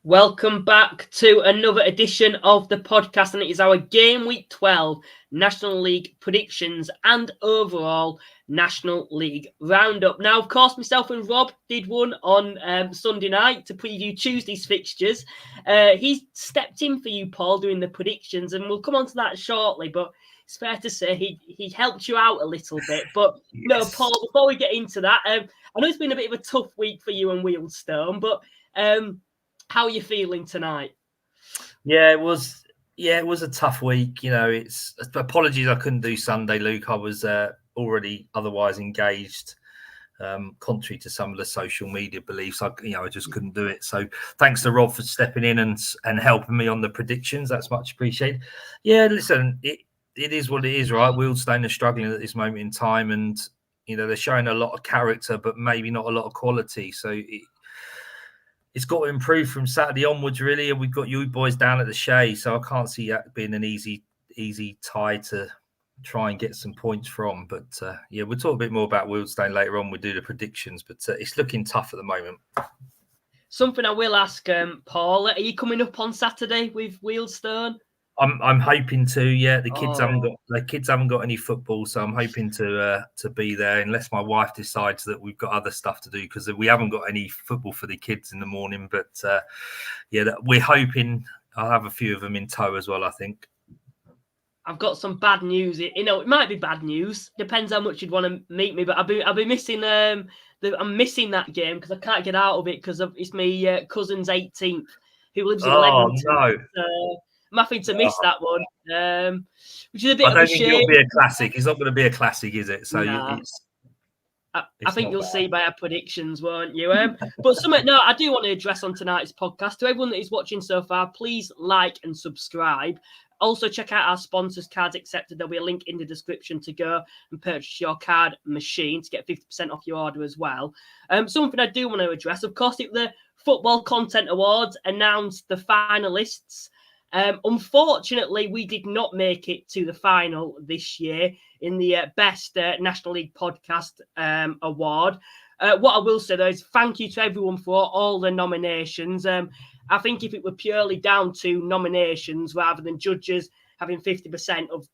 Welcome back to another edition of the podcast, and it is our Game Week 12 National League predictions and overall National League roundup. Now, of course, myself and Rob did one on Sunday night to preview Tuesday's fixtures. He stepped in for you, Paul, doing the predictions, and we'll come on to that shortly, but it's fair to say he helped you out a little bit. But Yes. No, Paul, before we get into that, I know it's been a bit of a tough week for you and Wealdstone, but how are you feeling tonight? Yeah, it was a tough week. It's apologies I couldn't do Sunday, Luke. I was already otherwise engaged, contrary to some of the social media beliefs. I just couldn't do it. So thanks to Rob for stepping in and helping me on the predictions. That's much appreciated. Yeah, listen, it is what it is, right? Wealdstone are struggling at this moment in time, and they're showing a lot of character, but maybe not a lot of quality. So it's got to improve from Saturday onwards, really. And we've got you boys down at the Shea, so I can't see that being an easy tie to try and get some points from. But we'll talk a bit more about Wealdstone later on. We'll do the predictions, but it's looking tough at the moment. Something I will ask, Paul, are you coming up on Saturday with Wealdstone? I'm hoping to. Yeah, the kids haven't got any football, so I'm hoping to be there, unless my wife decides that we've got other stuff to do, because we haven't got any football for the kids in the morning. But we're hoping I'll have a few of them in tow as well, I think. I've got some bad news. It might be bad news. Depends how much you'd want to meet me. But I'll be missing. I'm missing that game because I can't get out of it because it's my cousin's 18th who lives in Leamington. No. So I'm having to miss that one, which is a bit of a shame. I don't think it'll be a classic. It's not going to be a classic, is it? So nah. I think you'll see by our predictions, won't you? But I do want to address on tonight's podcast. To everyone that is watching so far, please like and subscribe. Also, check out our sponsors, Cards Accepted. There'll be a link in the description to go and purchase your card machine to get 50% off your order as well. Something I do want to address, of course, the Football Content Awards announced the finalists. Unfortunately, we did not make it to the final this year in the Best National League Podcast Award. What I will say, though, is thank you to everyone for all the nominations. I think if it were purely down to nominations rather than judges having 50% of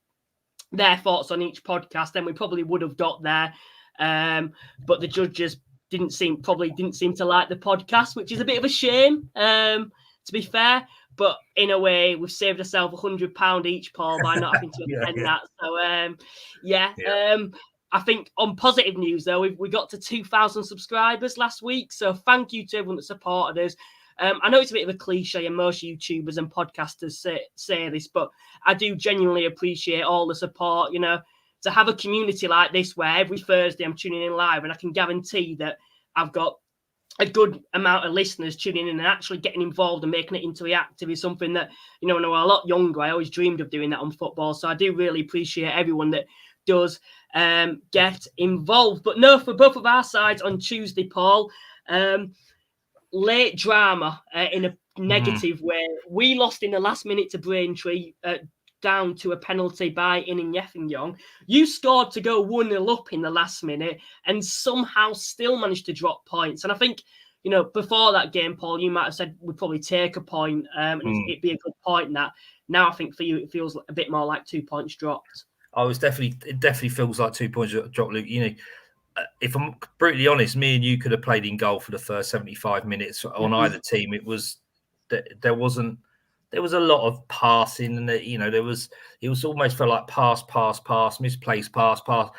their thoughts on each podcast, then we probably would have got there. But the judges didn't seem to like the podcast, which is a bit of a shame, to be fair. But in a way, we've saved ourselves £100 each, Paul, by not having to attend that. So, I think on positive news, though, we got to 2,000 subscribers last week. So thank you to everyone that supported us. I know it's a bit of a cliche, and most YouTubers and podcasters say this, but I do genuinely appreciate all the support. To have a community like this where every Thursday I'm tuning in live, and I can guarantee that I've got a good amount of listeners tuning in and actually getting involved and making it interactive is something that, when I was a lot younger, I always dreamed of doing that on football. So I do really appreciate everyone that does get involved. But no, for both of our sides on Tuesday, Paul, late drama in a negative way. We lost in the last minute to Braintree, down to a penalty by Ining Yeffingyong. You scored to go 1-0 up in the last minute and somehow still managed to drop points. And I think, before that game, Paul, you might have said we'd probably take a point and it'd be a good point in that. Now I think for you, it feels a bit more like 2 points dropped. It definitely feels like 2 points dropped, Luke. If I'm brutally honest, me and you could have played in goal for the first 75 minutes on either team. It was there was a lot of passing, and it was almost felt like pass, misplaced pass. I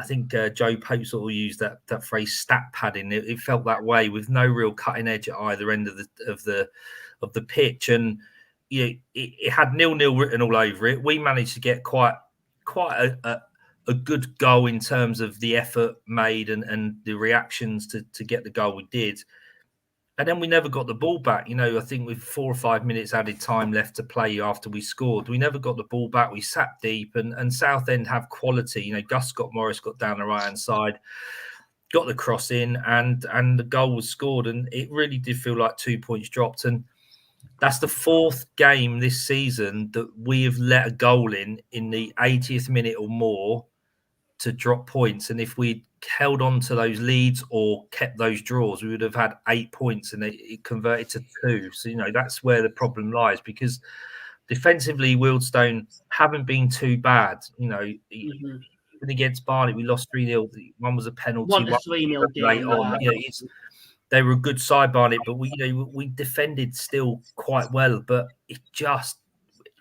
think Joe Pope sort of used that phrase stat padding. It felt that way, with no real cutting edge at either end of the pitch, and it had 0-0 written all over it. We managed to get quite a good goal in terms of the effort made and the reactions to get the goal we did. And then we never got the ball back. I think with 4 or 5 minutes added time left to play after we scored, we never got the ball back. We sat deep, and Southend have quality. Gus Scott Morris got down the right-hand side, got the cross in, and the goal was scored. And it really did feel like 2 points dropped. And that's the 4th game this season that we have let a goal in the 80th minute or more to drop points. And if we'd held on to those leads or kept those draws, we would have had 8 points, and it converted to 2. So, that's where the problem lies, because defensively, Wealdstone haven't been too bad. Even against Barnet, we lost 3-0. One was a penalty. One 3-0 late game. on. They were a good side, Barnet, but we defended still quite well. But it just,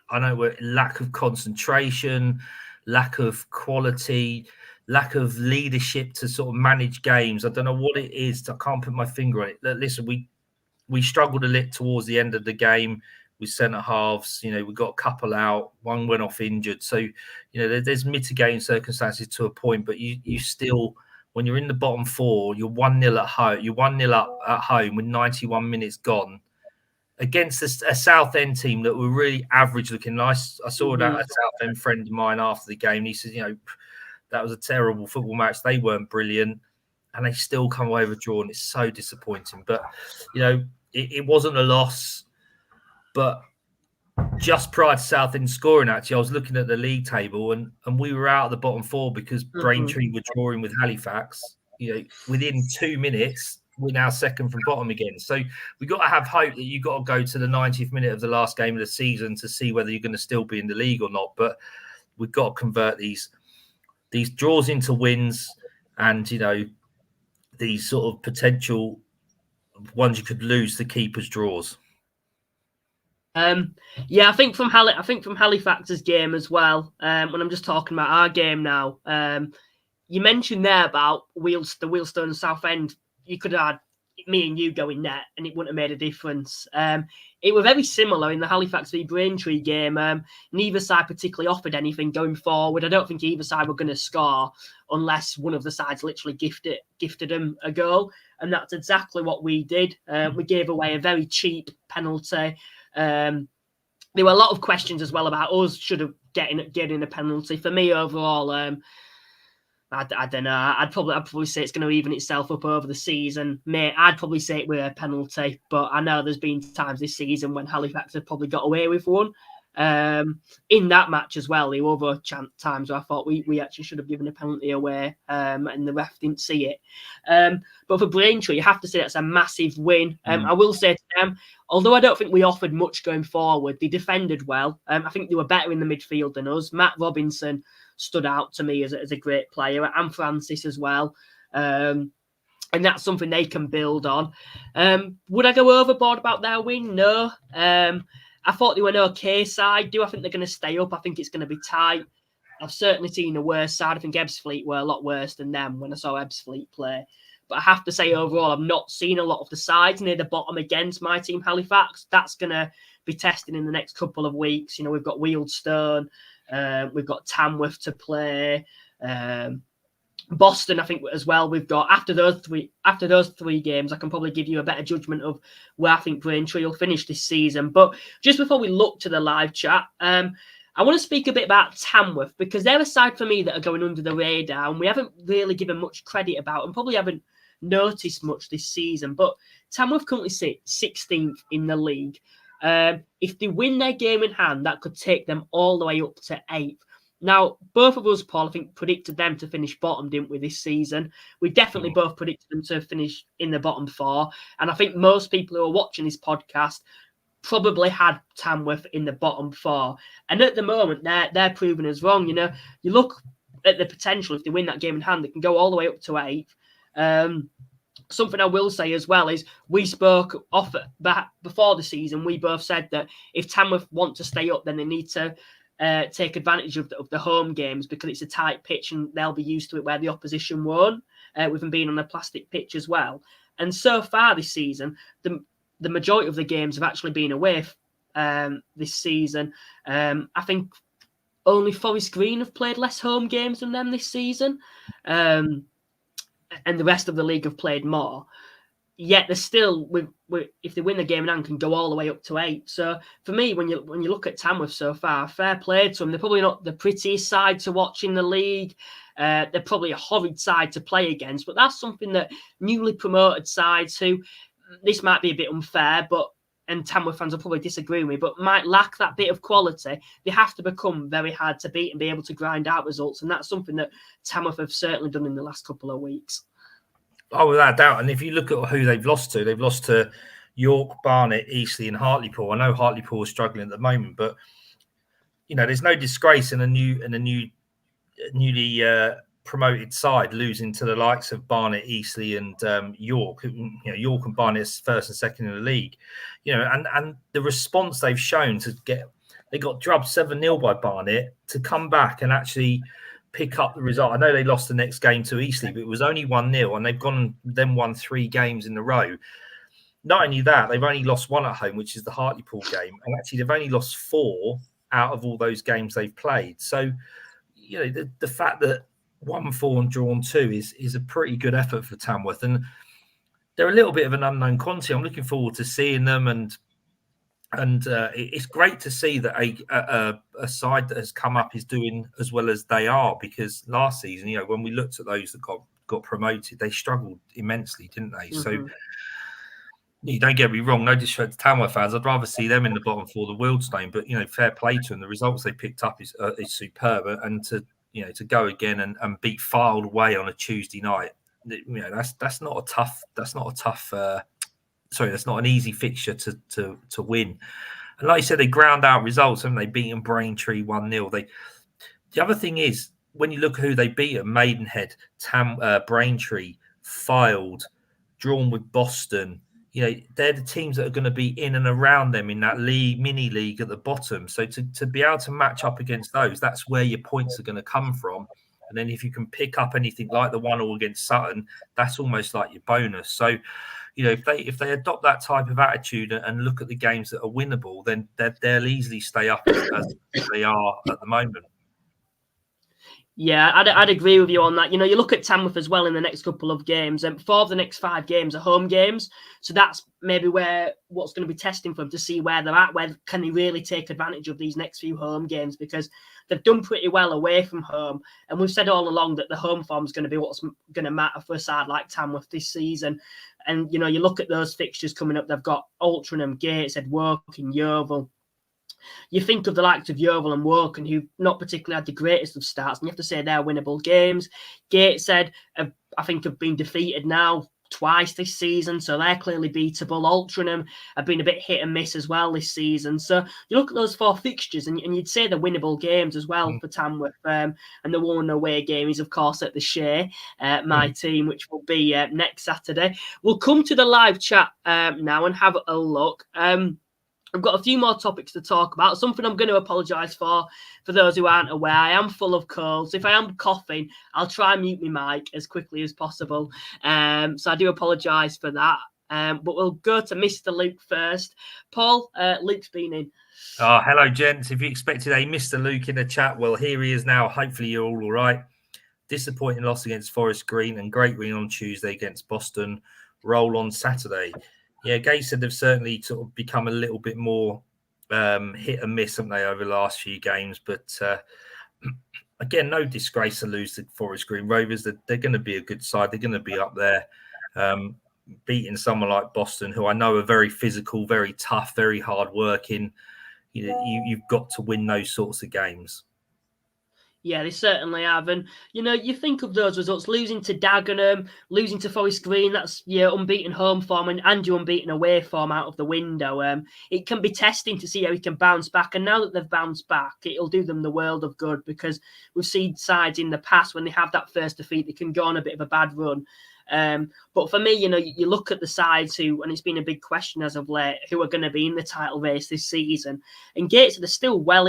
I know, lack of concentration, lack of quality, lack of leadership to sort of manage games. I don't know what it is. I can't put my finger on it. Listen, we struggled a little towards the end of the game with centre halves. We got a couple out. One went off injured. So, there's mitigating circumstances to a point, but you still, when you're in the bottom 4, you're 1-0 at home. You're 1-0 up at home with 91 minutes gone against a Southend team that were really average looking. I saw that a Southend friend of mine after the game. He said, that was a terrible football match. They weren't brilliant, and they still come away with a draw, and it's so disappointing. But, it wasn't a loss. But just prior to Southend scoring, actually, I was looking at the league table, and we were out of the bottom 4 because Braintree were drawing with Halifax. Within 2 minutes, we're now second from bottom again. So we've got to have hope that you've got to go to the 90th minute of the last game of the season to see whether you're going to still be in the league or not. But we've got to convert these draws into wins, and these sort of potential ones you could lose to keepers draws. I think from Halifax's game as well. When I'm just talking about our game now, you mentioned there about the Wealdstone and Southend. You could have had me and you going net, and it wouldn't have made a difference. It was very similar in the Halifax v Braintree game. Neither side particularly offered anything going forward. I don't think either side were going to score unless one of the sides literally gifted them a goal, and that's exactly what we did. We gave away a very cheap penalty. There were a lot of questions as well about us should have getting a penalty. For me, overall, I don't know. I'd probably say it's going to even itself up over the season. Mate, I'd probably say it were a penalty, but I know there's been times this season when Halifax have probably got away with one. In that match as well, there were other times where I thought we actually should have given a penalty away, and the ref didn't see it. But for Braintree, you have to say that's a massive win. I will say to them, although I don't think we offered much going forward, they defended well. I think they were better in the midfield than us. Matt Robinson stood out to me as a great player, and Francis as well. And that's something they can build on. Would I go overboard about their win? No. I thought they were an okay side. Do I think they're going to stay up? I think it's going to be tight. I've certainly seen a worse side. I think Ebbsfleet were a lot worse than them when I saw Ebbsfleet play. But I have to say, overall, I've not seen a lot of the sides near the bottom against my team, Halifax. That's going to be tested in the next couple of weeks. We've got Wealdstone. We've got Tamworth to play. Boston, I think, as well. We've got after those three games, I can probably give you a better judgment of where I think Braintree will finish this season. But just before we look to the live chat, I want to speak a bit about Tamworth, because they're a side for me that are going under the radar, and we haven't really given much credit about, and probably haven't noticed much this season. But Tamworth currently sit 16th in the league. If they win their game in hand, that could take them all the way up to 8th. Now, both of us, Paul, I think, predicted them to finish bottom, didn't we, this season? We definitely both predicted them to finish in the bottom 4. And I think most people who are watching this podcast probably had Tamworth in the bottom 4. And at the moment, they're proving us wrong. You look at the potential. If they win that game in hand, they can go all the way up to 8th. Something I will say as well is we spoke off back before the season. We both said that if Tamworth want to stay up, then they need to take advantage of the home games, because it's a tight pitch and they'll be used to it where the opposition won't, with them being on a plastic pitch as well. And so far this season, the majority of the games have actually been away this season. I think only Forest Green have played less home games than them this season. And the rest of the league have played more. Yet they're still, if they win the game in hand, can go all the way up to 8. So for me, when you look at Tamworth so far, fair play to them. They're probably not the prettiest side to watch in the league. They're probably a horrid side to play against. But that's something that newly promoted sides who, this might be a bit unfair, but and Tamworth fans will probably disagree with me, but might lack that bit of quality. They have to become very hard to beat and be able to grind out results. And that's something that Tamworth have certainly done in the last couple of weeks. Oh, without doubt. And if you look at who they've lost to York, Barnet, Eastleigh and Hartlepool. I know Hartlepool is struggling at the moment, but, there's no disgrace in a newly promoted side losing to the likes of Barnet, Eastleigh and York. York and Barnet is first and second in the league. And the response they've shown they got drubbed 7-0 by Barnet to come back and actually pick up the result. I know they lost the next game to Eastleigh, but it was only 1-0 and they've won 3 games in a row. Not only that, they've only lost 1 at home, which is the Hartlepool game. And actually they've only lost 4 out of all those games they've played. So, the fact that 1-4 and drawn 2 is a pretty good effort for Tamworth, and they're a little bit of an unknown quantity. I'm looking forward to seeing them, and it's great to see that a side that has come up is doing as well as they are, because last season, when we looked at those that got promoted, they struggled immensely, didn't they? Mm-hmm. So you don't get me wrong, no disrespect to Tamworth fans, I'd rather see them in the bottom 4 than Wealdstone, but fair play to them. The results they picked up is superb, and to go again and beat Filed away on a Tuesday night, that's not an easy fixture to win. And like you said, they ground out results, haven't they? Beaten Braintree 1-0. The other thing is, when you look at who they beat, Maidenhead, Braintree, Filed, drawn with Boston, they're the teams that are going to be in and around them in that mini league at the bottom. So to be able to match up against those, that's where your points are going to come from. And then if you can pick up anything like the 1-1 against Sutton, that's almost like your bonus. So, if they adopt that type of attitude and look at the games that are winnable, then they'll easily stay up as they are at the moment. Yeah, I'd agree with you on that. You look at Tamworth as well in the next couple of games, and 4 of the next 5 games are home games. So that's maybe what's going to be testing for them, to see where they're at, where can they really take advantage of these next few home games, because they've done pretty well away from home. And we've said all along that the home form is going to be what's going to matter for a side like Tamworth this season. And, you look at those fixtures coming up, they've got Altrincham, Gateshead, Woking, Yeovil. You think of the likes of Yeovil and Woking, who've not particularly had the greatest of starts, and you have to say they're winnable games. Gateshead, I think, have been defeated now twice this season, so they're clearly beatable. Altrincham have been a bit hit and miss as well this season. So you look at those 4 fixtures, and you'd say they're winnable games as well for Tamworth. And the one away game is, of course, at the Shea, my team, which will be next Saturday. We'll come to the live chat now and have a look. I've got a few more topics to talk about. Something I'm going to apologise for those who aren't aware. I am full of colds. If I am coughing, I'll try and mute my mic as quickly as possible. So I do apologise for that. But we'll go to Mr. Luke first. Paul, Luke's been in. Oh, hello, gents. If you expected a Mr. Luke in the chat, well, here he is now. Hopefully you're all right. Disappointing loss against Forest Green and great win on Tuesday against Boston. Roll on Saturday. Yeah, Gateshead have certainly sort of become a little bit more hit and miss, haven't they, over the last few games? But again, no disgrace to lose to Forest Green Rovers. They're going to be a good side. They're going to be up there, beating someone like Boston, who I know are very physical, very tough, very hard working. You've got to win those sorts of games. Yeah, they certainly have. And, you think of those results, losing to Dagenham, losing to Forest Green, that's your unbeaten home form and your unbeaten away form out of the window. It can be testing to see how he can bounce back. And now that they've bounced back, it'll do them the world of good, because we've seen sides in the past, when they have that first defeat, they can go on a bit of a bad run. But for me, you look at the sides who, and it's been a big question as of late, who are going to be in the title race this season. And Gateshead are still well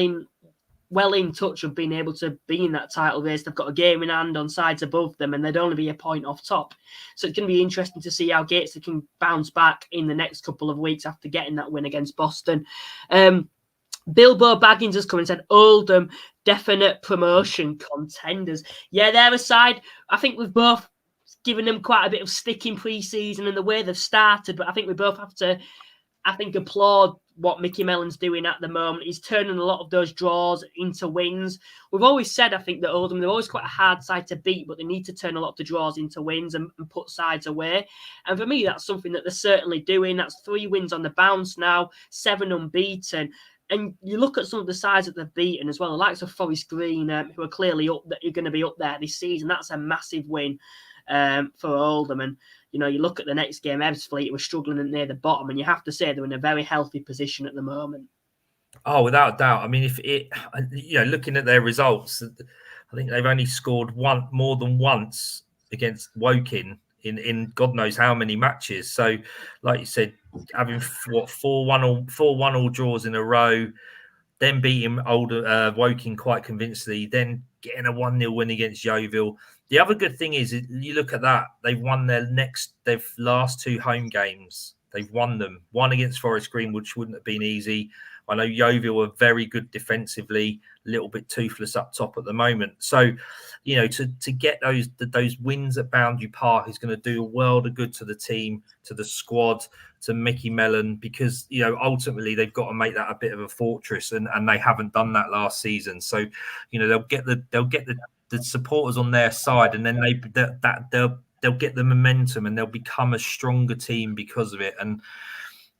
in touch of being able to be in that title race. They've got a game in hand on sides above them, and they'd only be a point off top. So it's going to be interesting to see how Gateshead can bounce back in the next couple of weeks after getting that win against Boston. Bilbo Baggins has come and said, Oldham, definite promotion contenders. Yeah, they're a side. I think we've both given them quite a bit of stick in pre-season and the way they've started, but I think we both have to I think applaud what Mickey Mellon's doing at the moment. He's turning a lot of those draws into wins. We've always said, I think, that Oldham, they're always quite a hard side to beat, but they need to turn a lot of the draws into wins and put sides away. And for me, that's something that they're certainly doing. That's 3 wins on the bounce now, 7 unbeaten. And you look at some of the sides that they've beaten as well, the likes of Forest Green, who are clearly up, that you're going to be up there this season. That's a massive win for Oldham. And you look at the next game, Ebbsfleet were struggling near the bottom, and you have to say they're in a very healthy position at the moment. Oh, without doubt. I mean, looking at their results, I think they've only scored more than once against Woking in God knows how many matches. So, like you said, having 4-1 all draws in a row, then beating Woking quite convincingly, then getting a 1-0 win against Yeovil. The other good thing is, you look at that, they've won their last 2 home games. They've won them. One against Forest Green, which wouldn't have been easy. I know Yeovil are very good defensively, a little bit toothless up top at the moment. So, to get those wins at Boundary Park is going to do a world of good to the team, to the squad, to Mickey Mellon, because ultimately they've got to make that a bit of a fortress, and they haven't done that last season. So, they'll get the supporters on their side, and then they'll get the momentum, and they'll become a stronger team because of it. And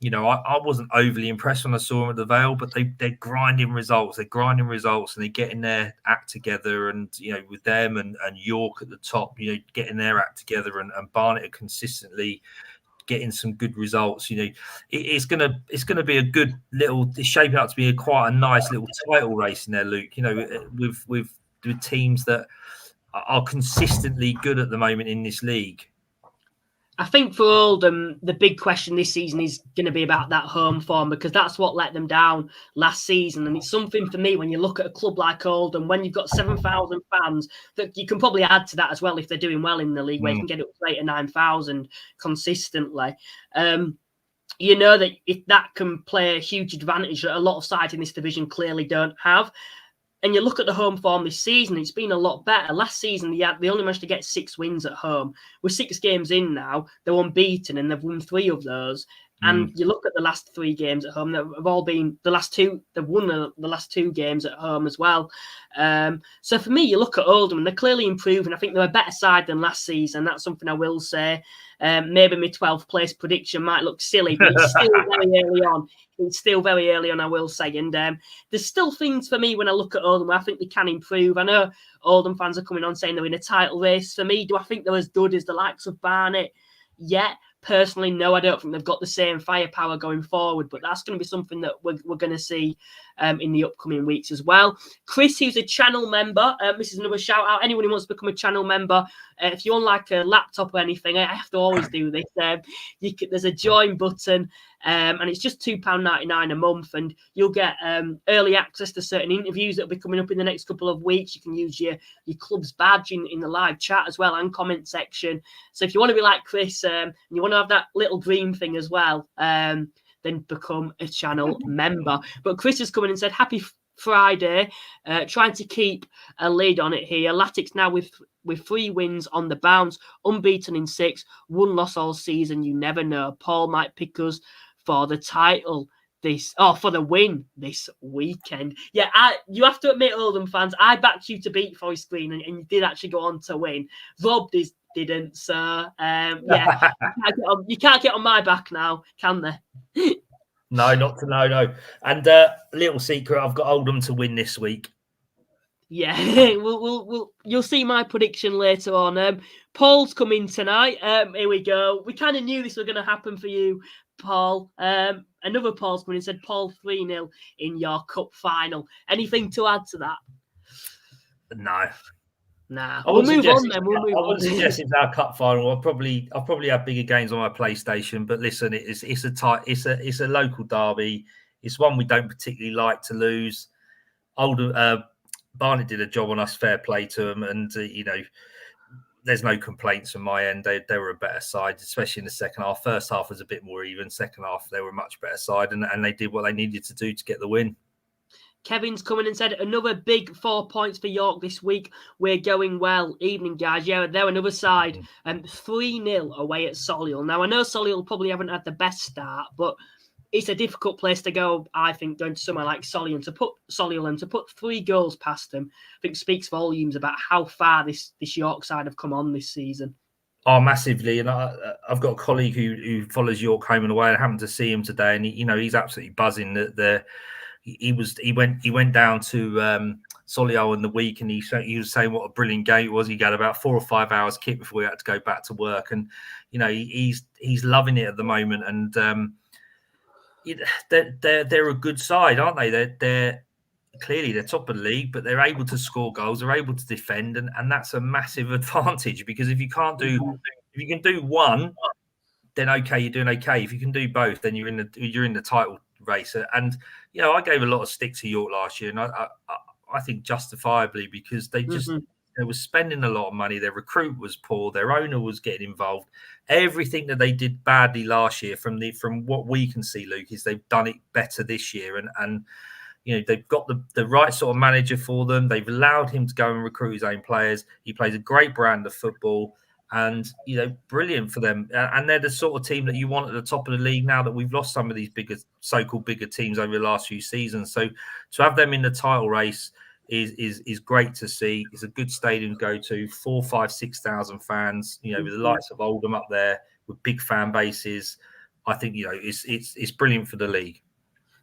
I wasn't overly impressed when I saw them at the Vale, but they're grinding results. They're grinding results, and they're getting their act together. And with them and York at the top, getting their act together, and Barnet are consistently getting some good results. It's gonna be a good little. It's shaping up to be quite a nice little title race in there, Luke. With teams that are consistently good at the moment in this league. I think for Oldham, the big question this season is going to be about that home form, because that's what let them down last season. And it's something for me, when you look at a club like Oldham, when you've got 7,000 fans, that you can probably add to that as well if they're doing well in the league, where you can get up to 8,000 or 9,000 consistently. That if that can play a huge advantage that a lot of sides in this division clearly don't have. And you look at the home form this season, it's been a lot better. Last season, they only managed to get 6 wins at home. We're 6 games in now. They're unbeaten, and they've won 3 of those. And you look at the last 3 games at home, they've all been the last 2. They've won the last 2 games at home as well. So for me, you look at Oldham, and they're clearly improving. I think they're a better side than last season. That's something I will say. Maybe my 12th place prediction might look silly, but it's still very early on. It's still very early on, I will say. And there's still things for me when I look at Oldham where I think they can improve. I know Oldham fans are coming on saying they're in a title race. For me, do I think they're as good as the likes of Barnet yet? Personally, no, I don't think they've got the same firepower going forward, but that's going to be something that we're going to see in the upcoming weeks as well. Chris, who's a channel member, this is another shout out. Anyone who wants to become a channel member, if you own like a laptop or anything, I have to always do this. There's a join button, and it's just £2.99 a month, and you'll get early access to certain interviews that will be coming up in the next couple of weeks. You can use your club's badge in the live chat as well, and comment section. So if you want to be like Chris, and you want to have that little green thing as well, then become a channel member. But Chris has come in and said, happy Friday, trying to keep a lid on it here. Latics now with 3 wins on the bounce, unbeaten in 6, 1 loss all season. You never know. Paul might pick us for the title for the win this weekend. Yeah, you have to admit, Oldham fans, I backed you to beat Forest Green, and you did actually go on to win. Rob didn't, so yeah, you can't get on my back now, can they? No. And little secret, I've got Oldham to win this week. Yeah, you'll see my prediction later on. Paul's coming tonight. Here we go. We kind of knew this was going to happen for you, Paul. Another Paul's coming and said Paul 3-0 in your cup final. Anything to add to that? No. Nah, we'll move on then. I wouldn't suggest it's our cup final. I'll probably have bigger games on my PlayStation. But listen, it's a local derby. It's one we don't particularly like to lose. Barnet did a job on us. Fair play to them, and there's no complaints from my end. They were a better side, especially in the second half. First half was a bit more even. Second half, they were a much better side, and they did what they needed to do to get the win. Kevin's coming and said, another big 4 points for York this week. We're going well. Evening, guys. Yeah, they're another side. 3-0 away at Solihull. Now, I know Solihull probably haven't had the best start, but it's a difficult place to go, I think, going to somewhere like Solihull to put 3 goals past them, I think speaks volumes about how far this York side have come on this season. Oh, massively. And I've got a colleague who follows York home and away. I happened to see him today, and he's absolutely buzzing that he went down to Solihull in the week, and he was saying what a brilliant game it was. He got about 4 or 5 hours kit before he had to go back to work, and he's loving it at the moment. And they're a good side, aren't they? They're clearly they're top of the league, but they're able to score goals. They're able to defend, and that's a massive advantage, because if you can do one, then okay, you're doing okay. If you can do both, then you're in the title race. And I gave a lot of stick to York last year, and I think justifiably, because they just they were spending a lot of money. Their recruit was poor. Their owner was getting involved. Everything that they did badly last year, from what we can see, Luke, is they've done it better this year, and they've got the right sort of manager for them. They've allowed him to go and recruit his own players. He plays a great brand of football, and brilliant for them. And they're the sort of team that you want at the top of the league now that we've lost some of these so-called bigger teams over the last few seasons. So to have them in the title race is great to see. It's a good stadium to go to. 4,000, 5,000, 6,000 fans. With the likes of Oldham up there with big fan bases. I think it's brilliant for the league.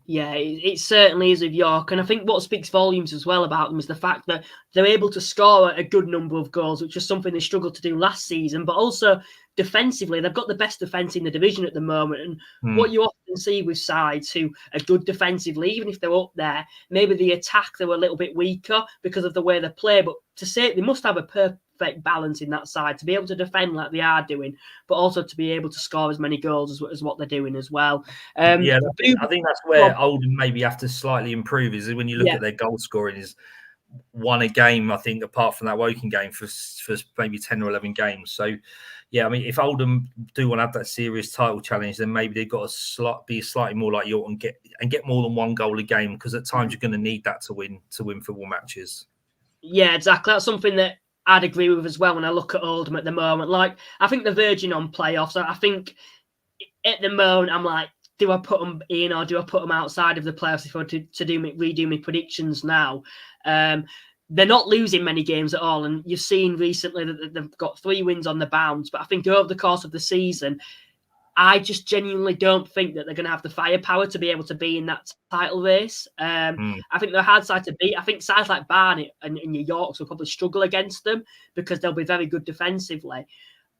Yeah, it certainly is with York. And I think what speaks volumes as well about them is the fact that they're able to score a good number of goals, which is something they struggled to do last season. But also defensively, they've got the best defence in the division at the moment. And what you often see with sides who are good defensively, even if they're up there, maybe the attack, they were a little bit weaker because of the way they play. But to say they must have a perfect balance in that side to be able to defend like they are doing, but also to be able to score as many goals as what they're doing as well. I think that's where Oldham maybe have to slightly improve, is when you look at their goal scoring is one a game, I think, apart from that Woking game for maybe 10 or 11 games. So if Oldham do want to have that serious title challenge, then maybe they've got to be slightly more like York and get more than one goal a game, because at times you're going to need that to win football matches. Yeah, exactly. That's something that I'd agree with as well when I look at Oldham at the moment. Like, I think they're verging on playoffs. I think at the moment, I'm like, do I put them in or do I put them outside of the playoffs if I were to redo my predictions now? They're not losing many games at all. And you've seen recently that they've got 3 wins on the bounce. But I think over the course of the season, I just genuinely don't think that they're going to have the firepower to be able to be in that title race. I think they're a hard side to beat. I think sides like Barnet and your Yorks will probably struggle against them because they'll be very good defensively.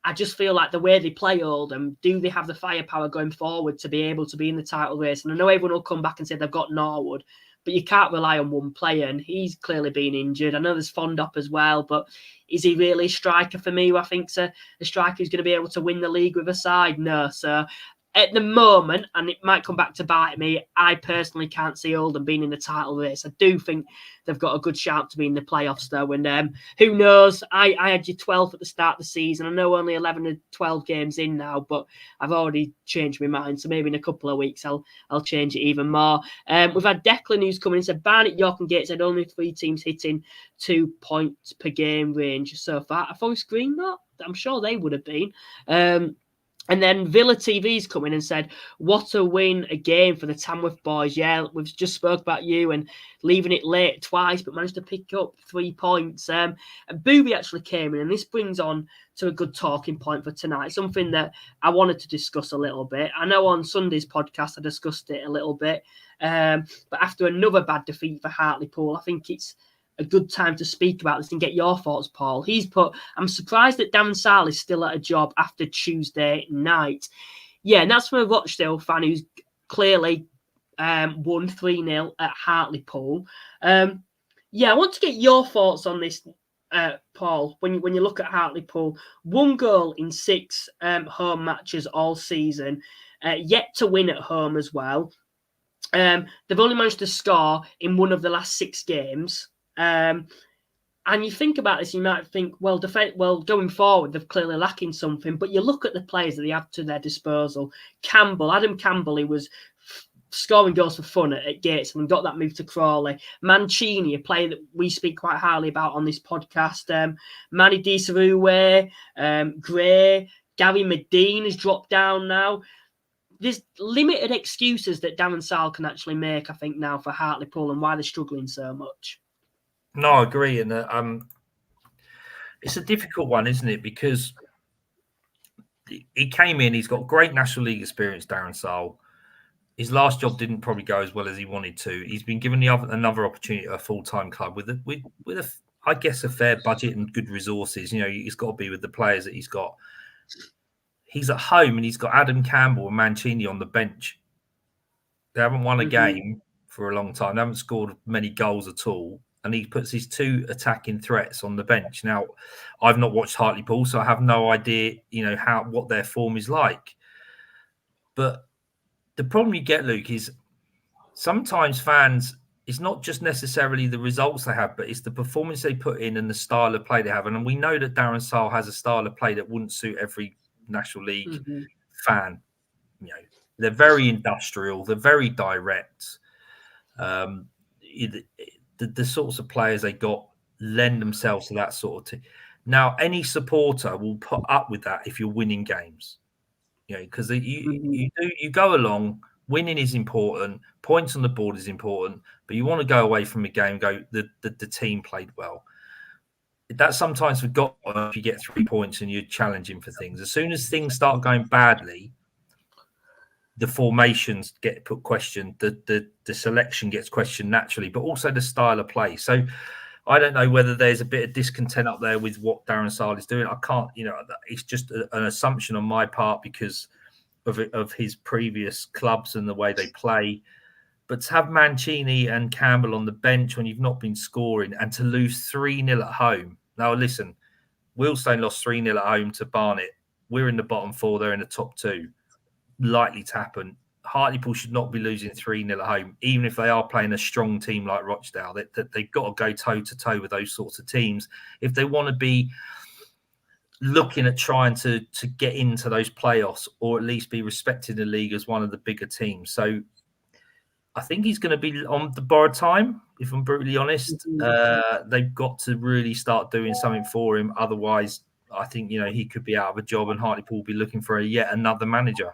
I just feel like the way they play Oldham, do they have the firepower going forward to be able to be in the title race? And I know everyone will come back and say they've got Norwood, but you can't rely on one player, and he's clearly been injured. I know there's Fondop as well, but is he really a striker for me? Who I think's a striker who's going to be able to win the league with a side? No. So at the moment, and it might come back to bite me, I personally can't see Oldham being in the title race. I do think they've got a good shout to be in the playoffs, though. And who knows? I had you 12th at the start of the season. I know only 11 or 12 games in now, but I've already changed my mind. So maybe in a couple of weeks, I'll change it even more. We've had Declan who's coming in. Said Barnet, York and Gateshead, only 3 teams hitting 2 points per game range so far. I Forest Green, that? I'm sure they would have been. And then Villa TV's come in and said, what a win again for the Tamworth boys. Yeah, we've just spoke about you and leaving it late twice, but managed to pick up 3 points. And Booby actually came in, and this brings on to a good talking point for tonight, something that I wanted to discuss a little bit. I know on Sunday's podcast I discussed it a little bit, but after another bad defeat for Hartlepool, I think it's a good time to speak about this and get your thoughts, Paul. He's put, I'm surprised that Darren Sarll is still at a job after Tuesday night. Yeah, and that's from a Rochdale fan who's clearly won 3-0 at Hartlepool. I want to get your thoughts on this, Paul. When you look at Hartlepool, 1 goal in 6 home matches all season, yet to win at home as well. They've only managed to score in 1 of the last 6 games. And you think about this, you might think, well, going forward, they're clearly lacking something. But you look at the players that they have to their disposal. Adam Campbell, he was scoring goals for fun at Gates and got that move to Crawley. Mancini, a player that we speak quite highly about on this podcast. Manny Disaruwe, Gray, Gary Medine has dropped down now. there's limited excuses that Darren Sarll can actually make, I think, now for Hartlepool and why they're struggling so much. No, I agree. And it's a difficult one, isn't it? Because he came in, he's got great National League experience, Darren Sarll. His last job didn't probably go as well as he wanted to. He's been given another opportunity at a full-time club with I guess, a fair budget and good resources. You know, he's got to be with the players that he's got. He's at home and he's got Adam Campbell and Mancini on the bench. They haven't won a game for a long time. They haven't scored many goals at all. And he puts his 2 attacking threats on the bench. Now, I've not watched Hartlepool, so I have no idea, what their form is like. But the problem you get, Luke, is sometimes fans, it's not just necessarily the results they have, but it's the performance they put in and the style of play they have. And we know that Darren Sarll has a style of play that wouldn't suit every National League fan. They're very industrial. They're very direct. The sorts of players they got lend themselves to that sort of thing. Now, any supporter will put up with that if you're winning games. Because you go along. Winning is important. Points on the board is important. But you want to go away from a game and go, the team played well. That's sometimes forgotten if you get 3 points and you're challenging for things. As soon as things start going badly, the formations get put question, the selection gets questioned naturally, but also the style of play. So I don't know whether there's a bit of discontent up there with what Darren Sarll is doing. I can't, it's just an assumption on my part because of his previous clubs and the way they play. But to have Mancini and Campbell on the bench when you've not been scoring and to lose 3-0 at home. Now, listen, Wealdstone lost 3-0 at home to Barnet. We're in the bottom 4. They're in the top 2. Likely to happen. Hartlepool should not be losing 3-0 at home, even if they are playing a strong team like Rochdale. They've got to go toe-to-toe with those sorts of teams if they want to be looking at trying to get into those playoffs or at least be respected in the league as one of the bigger teams. So I think he's going to be on the borrowed time, if I'm brutally honest. They've got to really start doing something for him. Otherwise, I think, he could be out of a job and Hartlepool will be looking for yet another manager.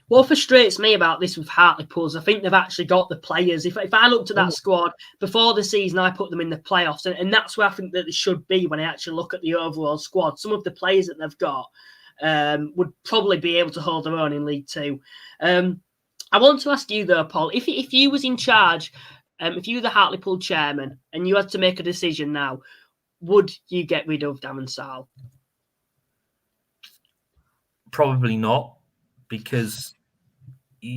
What frustrates me about this with Hartlepool is I think they've actually got the players. If I looked at that squad before the season, I put them in the playoffs. And that's where I think that they should be when I actually look at the overall squad. Some of the players that they've got would probably be able to hold their own in League Two. I want to ask you, though, Paul, if you was in charge, if you were the Hartlepool chairman and you had to make a decision now, would you get rid of Darren Sarll? Probably not. Because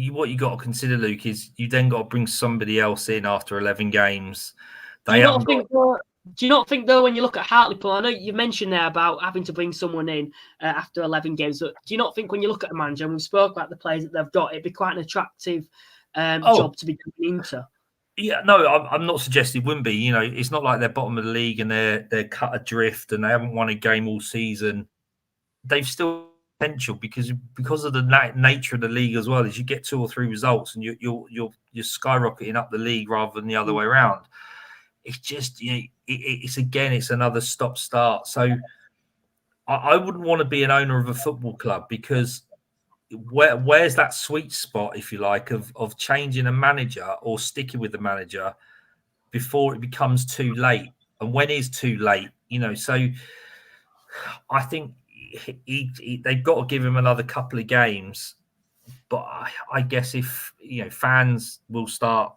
what you got to consider, Luke, is you then got to bring somebody else in after 11 games. Do you not think, though, when you look at Hartlepool, I know you mentioned there about having to bring someone in after 11 games, but do you not think when you look at a manager, and we spoke about the players that they've got, it'd be quite an attractive job to be going into? Yeah, no, I'm not suggesting it wouldn't be. It's not like they're bottom of the league and they're cut adrift and they haven't won a game all season. They've still potential because of the nature of the league as well. Is you get 2 or 3 results and you're skyrocketing up the league rather than the other way around. It's just it's another stop start. So I wouldn't want to be an owner of a football club because where's that sweet spot, if you like, of changing a manager or sticking with the manager before it becomes too late, and when is too late? So I think they've got to give him another couple of games, but I guess if fans will start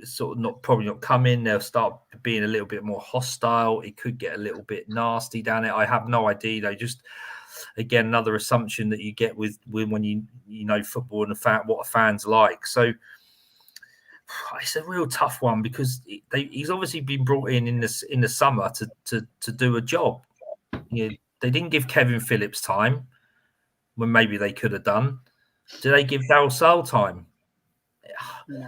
sort of probably not come in, they'll start being a little bit more hostile. It could get a little bit nasty down there. I have no idea. Just again another assumption that you get with when you know football and what a fan's like. So it's a real tough one because he's obviously been brought in the summer to do a job. They didn't give Kevin Phillips time when maybe they could have done. Do they give Darren Sarll time? No.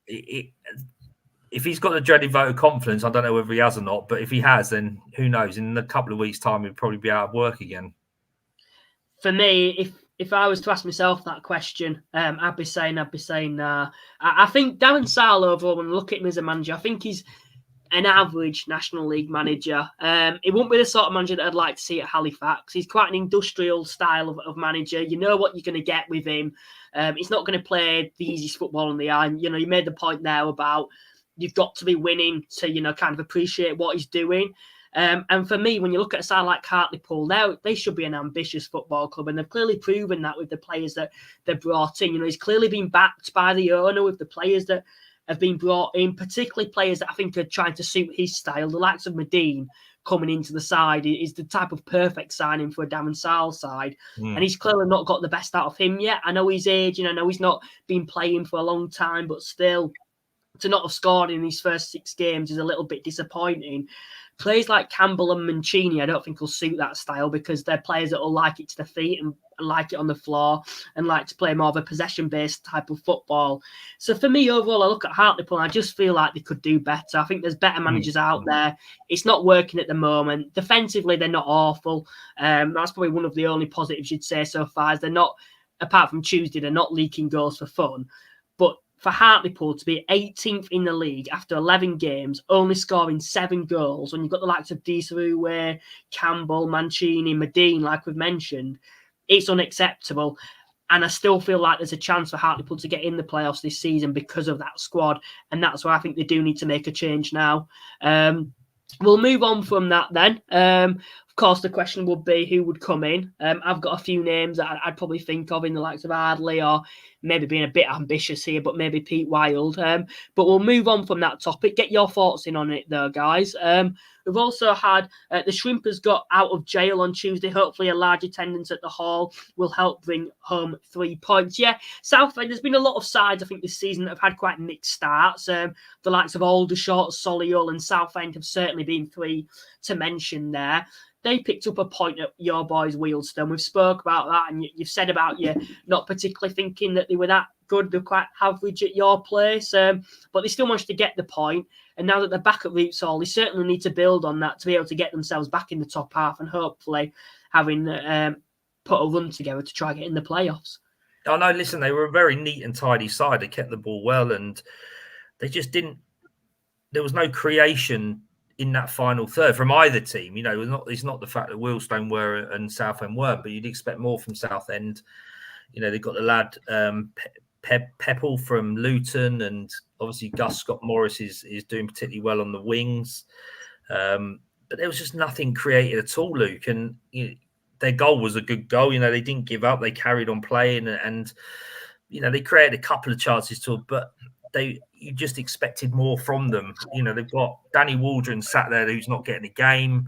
If he's got the dreaded vote of confidence, I don't know whether he has or not, but if he has, then who knows? In a couple of weeks' time, he'll probably be out of work again. For me, if I was to ask myself that question, I'd be saying, I think Darren Sarll overall, when I look at him as a manager, I think he's an average National League manager. He won't be the sort of manager that I'd like to see at Halifax. He's quite an industrial style of manager. You know what you're going to get with him. He's not going to play the easiest football in the eye. You know, you made the point there about you've got to be winning to, you know, kind of appreciate what he's doing. And for me, when you look at a side like Hartlepool, now they should be an ambitious football club, and they've clearly proven that with the players that they've brought in. You know, he's clearly been backed by the owner with the players that have been brought in, particularly players that I think are trying to suit his style. The likes of Medine coming into the side is the type of perfect signing for a Darren Sarll side. And he's clearly not got the best out of him yet. I know he's aging. I know he's not been playing for a long time, but still, to not have scored in these first 6 games is a little bit disappointing. Players like Campbell and Mancini, I don't think will suit that style because they're players that will like it to the feet and like it on the floor and like to play more of a possession-based type of football. So for me, overall, I look at Hartlepool and I just feel like they could do better. I think there's better managers out there. It's not working at the moment. Defensively, they're not awful. That's probably one of the only positives you'd say so far is they're not, apart from Tuesday, they're not leaking goals for fun. But for Hartlepool to be 18th in the league after 11 games, only scoring 7 goals, when you've got the likes of Disarue, Campbell, Mancini, Medine, like we've mentioned, it's unacceptable. And I still feel like there's a chance for Hartlepool to get in the playoffs this season because of that squad. And that's why I think they do need to make a change now. We'll move on from that then. Of course, the question would be who would come in. I've got a few names that I'd probably think of in the likes of Ardley, or maybe being a bit ambitious here, but maybe Pete Wild. But we'll move on from that topic. Get your thoughts in on it though, guys. We've also had the Shrimpers got out of jail on Tuesday. Hopefully a large attendance at the Hall will help bring home 3 points. Yeah, Southend, there's been a lot of sides, I think, this season that have had quite mixed starts. The likes of Aldershot, Solihull and Southend have certainly been 3 to mention there. They picked up a point at your boys Wealdstone. We've spoke about that, and you've said about you not particularly thinking that they were that good. They're quite average at your place, but they still managed to get the point. And now that they're back at Roots Hall, they certainly need to build on that to be able to get themselves back in the top half and hopefully having put a run together to try and get in the playoffs. Oh, no, listen, they were a very neat and tidy side. They kept the ball well, and they just didn't... There was no creation in that final third from either team. You know, it's not the fact that Wealdstone were and Southend weren't, but you'd expect more from Southend. You know, they've got the lad Pepple from Luton, and obviously Gus Scott Morris is doing particularly well on the wings. But there was just nothing created at all, Luke. And you know, their goal was a good goal. You know, they didn't give up. They carried on playing, and you know, they created a couple of chances but you just expected more from them. You know, they've got Danny Waldron sat there who's not getting a game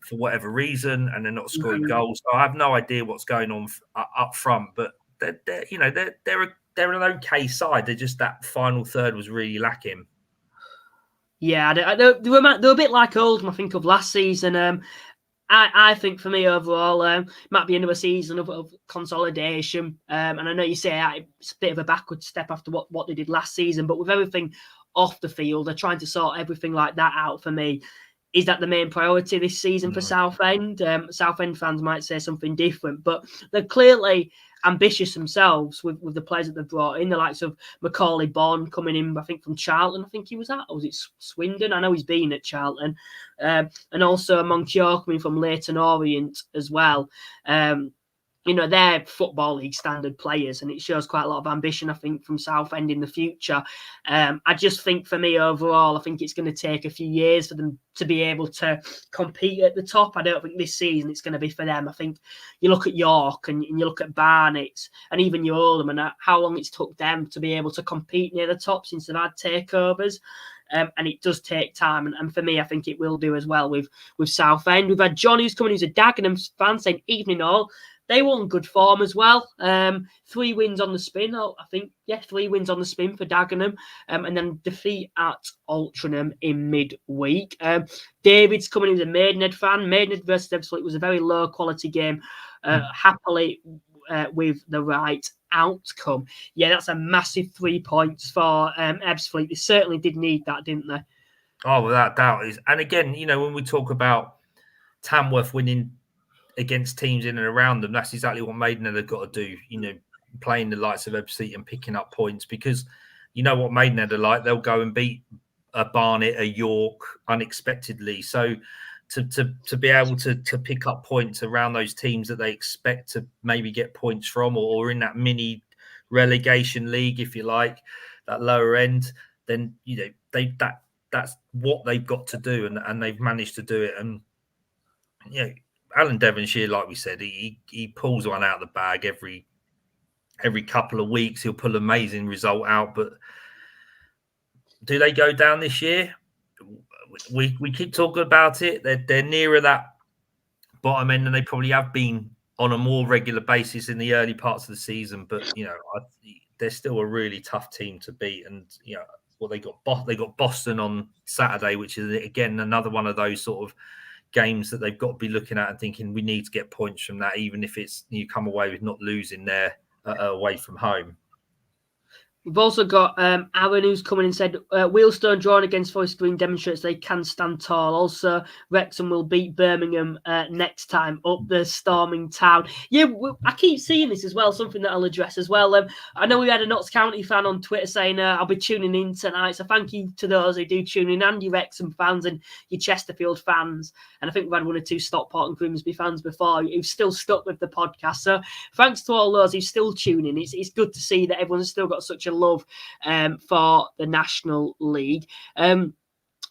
for whatever reason, and they're not scoring goals. So I have no idea what's going on up front, but they're an okay side. They're just that final third was really lacking. Yeah, they were a bit like Oldham, I think, of last season. I think for me overall, might be another season of consolidation. And I know you say it's a bit of a backward step after what they did last season, but with everything off the field, they're trying to sort everything like that out for me. Is that the main priority this season for Southend? Southend fans might say something different, but they're clearly ambitious themselves with the players that they've brought in, the likes of Macaulay Bonne coming in, I think, from Charlton. I think he was at, or was it Swindon? I know he's been at Charlton. And also Moncure coming from Leyton Orient as well. You know, they're Football League standard players, and it shows quite a lot of ambition, I think, from Southend in the future. I just think for me overall, I think it's going to take a few years for them to be able to compete at the top. I don't think this season it's going to be for them. I think you look at York and you look at Barnet and even your Oldham and how long it's took them to be able to compete near the top since they've had takeovers. And it does take time. And for me, I think it will do as well with Southend. We've had John who's coming, who's a Dagenham fan, saying, "Evening all." They were in good form as well. 3 wins on the spin, I think. Yeah, 3 wins on the spin for Dagenham. And then defeat at Altrincham in midweek. David's coming in as a Maidenhead fan. Maidenhead versus Ebbsfleet was a very low-quality game. Happily with the right outcome. Yeah, that's a massive 3 points for Ebbsfleet. They certainly did need that, didn't they? Oh, without doubt. And again, you know, when we talk about Tamworth winning against teams in and around them, that's exactly what Maidenhead have got to do, you know, playing the likes of Ebbsfleet and picking up points, because you know what Maidenhead are like. They'll go and beat a Barnet, a York unexpectedly. So to be able to pick up points around those teams that they expect to maybe get points from, or in that mini relegation league, if you like, that lower end, then that's what they've got to do, and they've managed to do it. And Alan Devonshire, like we said, he pulls one out of the bag every couple of weeks. He'll pull an amazing result out, but do they go down this year? We keep talking about it. They're nearer that bottom end than they probably have been on a more regular basis in the early parts of the season. But they're still a really tough team to beat. And they got Boston on Saturday, which is again another one of those sort of games that they've got to be looking at and thinking we need to get points from that, even if it's you come away with not losing there away from home. We've also got Aaron, who's coming and said Wheelstone drawing against Forest Green demonstrates they can stand tall. Also, Wrexham will beat Birmingham next time up the storming town. Yeah, I keep seeing this as well, something that I'll address as well. I know we had a Notts County fan on Twitter saying I'll be tuning in tonight. So thank you to those who do tune in, and your Wrexham fans and your Chesterfield fans. And I think we've had one or two Stockport and Grimsby fans before who've still stuck with the podcast. So thanks to all those who still tune in. It's good to see that everyone's still got such a love for the National League. And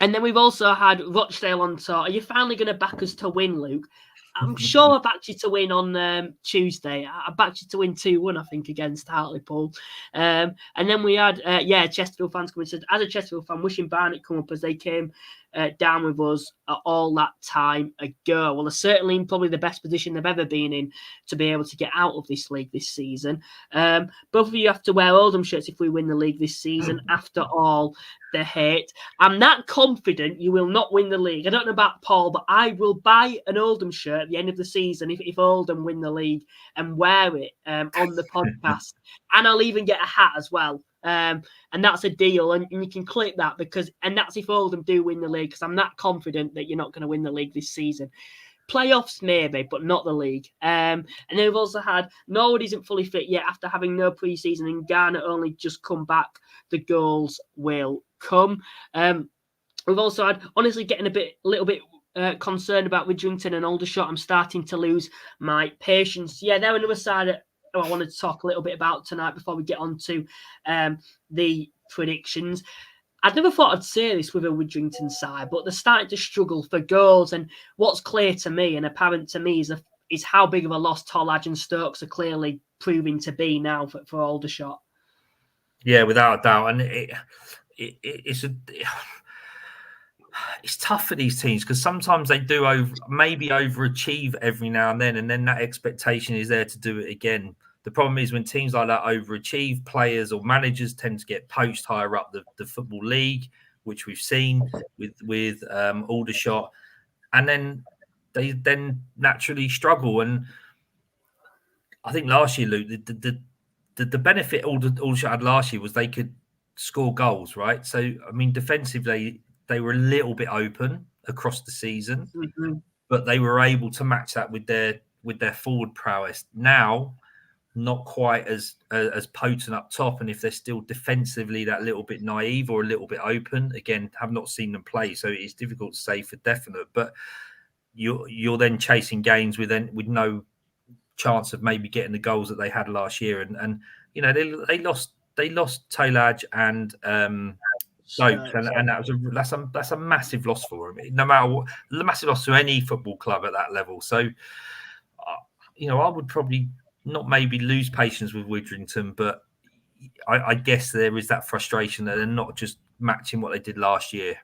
then we've also had Rochdale on tour. Are you finally going to back us to win, Luke? I'm sure I backed you to win on Tuesday. I backed you to win 2-1, I think, against Hartlepool. And then we had, Chesterfield fans coming and said, as a Chesterfield fan, wishing Barnet come up as they came down with us all that time ago. Well, they're certainly in probably the best position they've ever been in to be able to get out of this league this season. Both of you have to wear Oldham shirts if we win the league this season, after all the hate. I'm not confident you will not win the league. I don't know about Paul, but I will buy an Oldham shirt at the end of the season if Oldham win the league and wear it on the podcast. And I'll even get a hat as well. And that's a deal, and you can click that and that's if Oldham do win the league, because I'm not confident that you're not going to win the league this season. Playoffs maybe, but not the league. And then we've also had Norwood isn't fully fit yet after having no pre-season, and Garner only just come back. The goals will come. We've also had, honestly, getting a little bit concerned about Widrington and Aldershot. I'm starting to lose my patience. Yeah, they're another side I wanted to talk a little bit about tonight before we get on to the predictions. I'd never thought I'd say this with a Widrington side, but they're starting to struggle for goals. And what's clear to me and apparent to me is how big of a loss Tollage and Stokes are clearly proving to be now for Aldershot. Yeah, without a doubt. And it's tough for these teams because sometimes they do overachieve every now and then that expectation is there to do it again. The problem is when teams like that overachieve, players or managers tend to get poached higher up the football league, which we've seen with Aldershot, and then they then naturally struggle. And I think last year, Luke, the benefit Aldershot had last year was they could score goals, right? So I mean, defensively, they were a little bit open across the season, but they were able to match that with their forward prowess. Now, not quite as potent up top, and if they're still defensively that little bit naive or a little bit open, again, have not seen them play, so it's difficult to say for definite. But you're then chasing games with no chance of maybe getting the goals that they had last year, and they lost Tolaj and Stokes, and that's a massive loss for them. No matter what, a massive loss to any football club at that level. So, I would probably not maybe lose patience with Widrington, but I guess there is that frustration that they're not just matching what they did last year.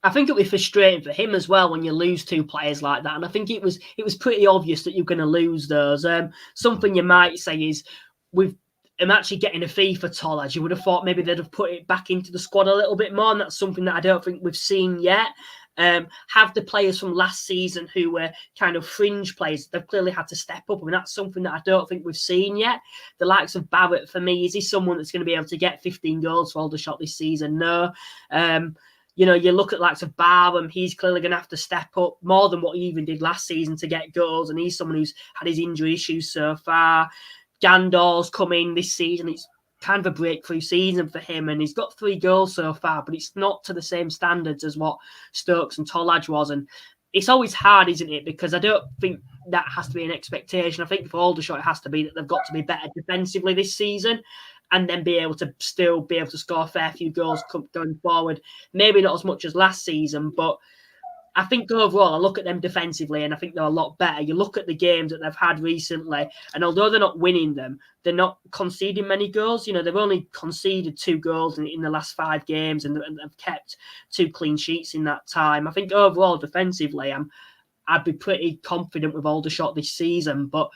I think it'll be frustrating for him as well when you lose two players like that. And I think it was pretty obvious that you're going to lose those. Something you might say is I'm actually getting a fee for Tollage. You would have thought maybe they'd have put it back into the squad a little bit more, and that's something that I don't think we've seen yet. Have the players from last season who were kind of fringe players, they've clearly had to step up. I mean, that's something that I don't think we've seen yet. The likes of Barrett, for me, is he someone that's going to be able to get 15 goals for Aldershot this season? No. You look at the likes of Barham, he's clearly going to have to step up more than what he even did last season to get goals, and he's someone who's had his injury issues so far. Gandor's come in this season. kind of a breakthrough season for him, and he's got 3 goals so far, but it's not to the same standards as what Stokes and Tolaj was. And it's always hard, isn't it? Because I don't think that has to be an expectation. I think for Aldershot, it has to be that they've got to be better defensively this season, and then be able to still be able to score a fair few goals going forward. Maybe not as much as last season, but I think overall, I look at them defensively and I think they're a lot better. You look at the games that they've had recently, and although they're not winning them, they're not conceding many goals. You know, they've only conceded 2 goals in the last 5 games, and they've kept 2 clean sheets in that time. I think overall, defensively, I'd be pretty confident with Aldershot this season, but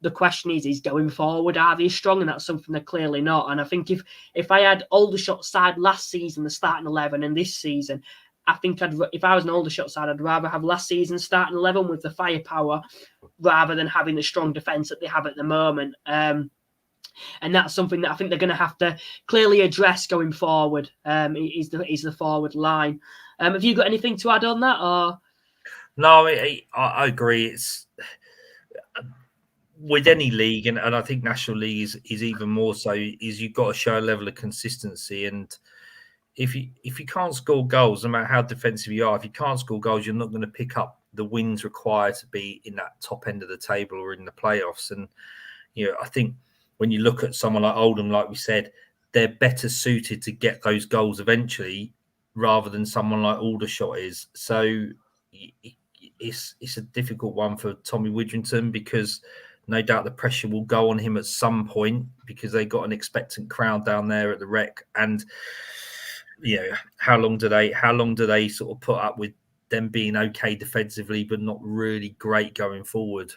the question is going forward, are they strong? And that's something they're clearly not. And I think if I had Aldershot side last season, the starting 11, and this season, I think if I was an Aldershot side, I'd rather have last season's starting 11 with the firepower rather than having the strong defence that they have at the moment. And that's something that I think they're going to have to clearly address going forward, is the forward line. Have you got anything to add on that? Or No, I agree. It's with any league, and I think National League is even more so, is you've got to show a level of consistency. And if you can't score goals, no matter how defensive you are, if you can't score goals, you're not going to pick up the wins required to be in that top end of the table or in the playoffs. And I think when you look at someone like Oldham, like we said, they're better suited to get those goals eventually rather than someone like Aldershot is. So it's a difficult one for Tommy Widrington, because no doubt the pressure will go on him at some point, because they got an expectant crowd down there at the Rec. And how long do they sort of put up with them being okay defensively but not really great going forward?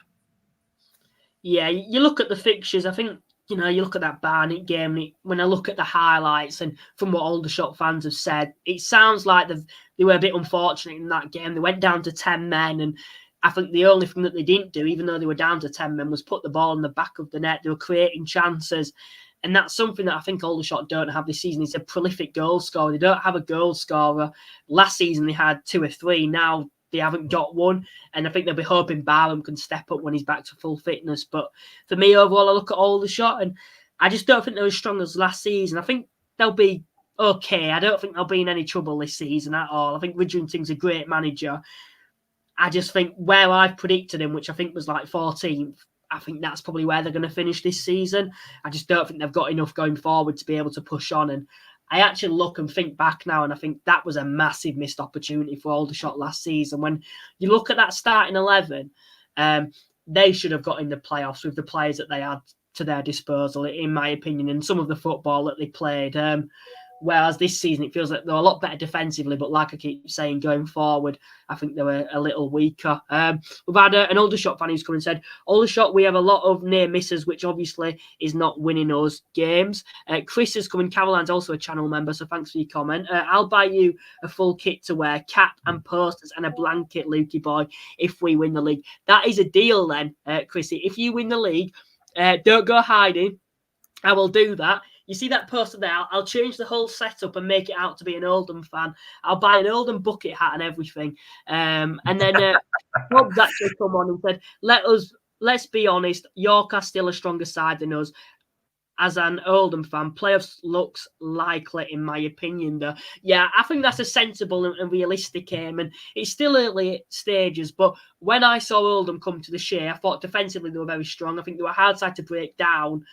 Yeah, you look at the fixtures. I think you look at that Barnet game. And when I look at the highlights and from what Aldershot fans have said, it sounds like they were a bit unfortunate in that game. They went down to 10 men, and I think the only thing that they didn't do, even though they were down to 10 men, was put the ball in the back of the net. They were creating chances. And that's something that I think Aldershot don't have this season. It's a prolific goal scorer. They don't have a goal scorer. Last season, they had 2 or 3. Now they haven't got one. And I think they'll be hoping Barham can step up when he's back to full fitness. But for me, overall, I look at Aldershot, and I just don't think they're as strong as last season. I think they'll be okay. I don't think they'll be in any trouble this season at all. I think Widrington's a great manager. I just think where I've predicted him, which I think was like 14th, I think that's probably where they're going to finish this season. I just don't think they've got enough going forward to be able to push on. And I actually look and think back now, and I think that was a massive missed opportunity for Aldershot last season. When you look at that starting 11, they should have got in the playoffs with the players that they had to their disposal, in my opinion, and some of the football that they played. Whereas this season, it feels like they're a lot better defensively, but like I keep saying, going forward, I think they were a little weaker. We've had an Aldershot fan who's come and said, Aldershot, we have a lot of near misses, which obviously is not winning us games. Chris has come in. Caroline's also a channel member, so thanks for your comment. I'll buy you a full kit to wear, cap and posters and a blanket, Lukey boy, if we win the league. That is a deal then, Chrissy. If you win the league, don't go hiding. I will do that. You see that poster there? I'll change the whole setup and make it out to be an Oldham fan. I'll buy an Oldham bucket hat and everything. And then Rob's actually come on and said, let's be honest, York are still a stronger side than us. As an Oldham fan, playoffs looks likely, in my opinion, though. Yeah, I think that's a sensible and realistic aim, and it's still early stages. But when I saw Oldham come to the Shea, I thought defensively they were very strong. I think they were a hard side to break down.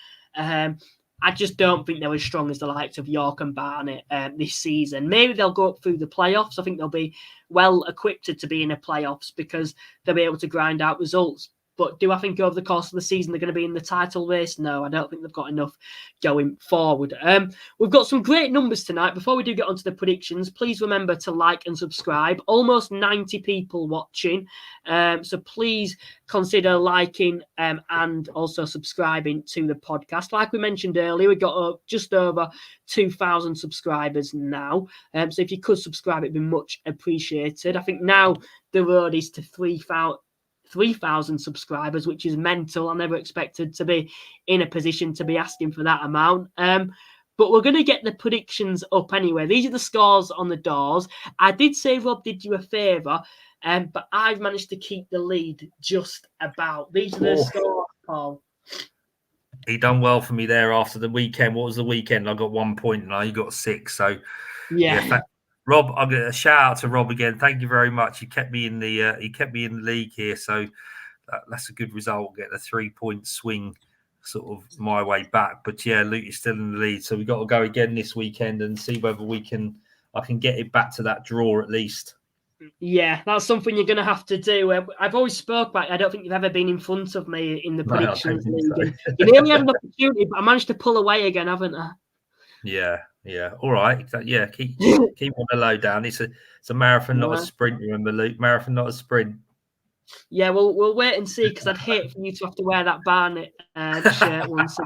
I just don't think they're as strong as the likes of York and Barnet this season. Maybe they'll go up through the playoffs. I think they'll be well equipped to be in the playoffs because they'll be able to grind out results. But do I think over the course of the season they're going to be in the title race? No, I don't think they've got enough going forward. We've got some great numbers tonight. Before we do get onto the predictions, please remember to like and subscribe. Almost 90 people watching. So please consider liking and also subscribing to the podcast. Like we mentioned earlier, we've got just over 2,000 subscribers now. So if you could subscribe, it'd be much appreciated. I think now the road is to 3,000 subscribers, which is mental. I never expected to be in a position to be asking for that amount. But we're going to get the predictions up anyway. These are the scores on the doors. I did say Rob did you a favour, but I've managed to keep the lead just about. These are the scores, Paul. he done well for me there after the weekend. What was the weekend? I got 1 point and I got 6. So Yeah. Rob, I'll get a shout out to Rob again. Thank you very much. He kept me in the league here, so that's a good result. Getting a 3-point swing, sort of my way back. But yeah, Luke is still in the lead, so we've got to go again this weekend and see whether I can get it back to that draw at least. Yeah, that's something you're going to have to do. I've always spoke about it. I don't think you've ever been in front of me in the predictions league. So. You nearly had an opportunity, but I managed to pull away again, haven't I? Yeah. All right. Yeah, keep on the low down. It's a marathon, not a sprint. Remember, Luke, marathon, not a sprint. Yeah, we'll wait and see, because I'd hate for you to have to wear that Barnet shirt once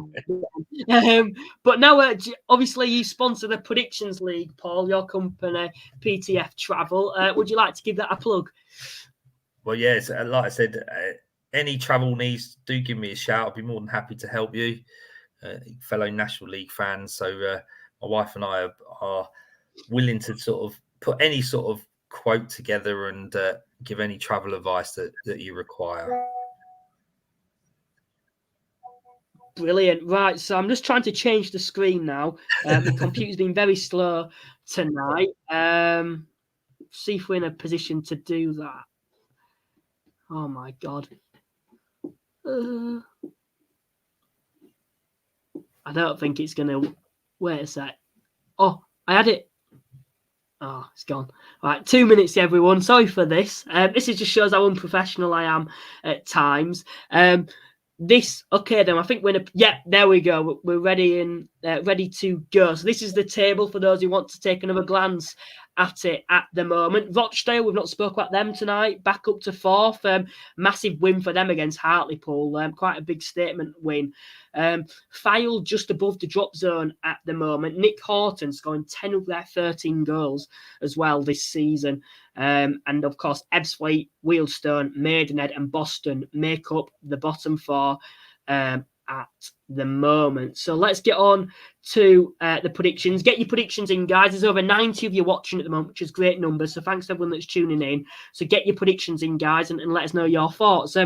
again. But now, obviously, you sponsor the Predictions League, Paul, your company, PTF Travel. Would you like to give that a plug? Well, yes, like I said, any travel needs, do give me a shout. I'll be more than happy to help you, fellow National League fans. So my wife and I are willing to sort of put any sort of quote together and give any travel advice that you require. Brilliant. Right, so I'm just trying to change the screen now. The computer's been very slow tonight. See if we're in a position to do that. Oh my God. I don't think it's gonna. Wait a sec. Oh, I had it. Oh, it's gone. All right, 2 minutes, everyone. Sorry for this. This just shows how unprofessional I am at times. Okay, then I think we're there we go. We're ready and ready to go. So this is the table for those who want to take another glance at it at the moment. Rochdale, we've not spoke about them tonight. Back up to 4th. Massive win for them against Hartlepool. Quite a big statement win. Fylde just above the drop zone at the moment. Nick Horton scoring 10 of their 13 goals as well this season. And of course, Ebbsfleet, Wealdstone, Maidenhead and Boston make up the bottom 4 at the moment. So let's get on to the predictions. Get your predictions in, guys. There's over 90 of you watching at the moment, which is great numbers. So thanks to everyone that's tuning in. So get your predictions in, guys, and let us know your thoughts.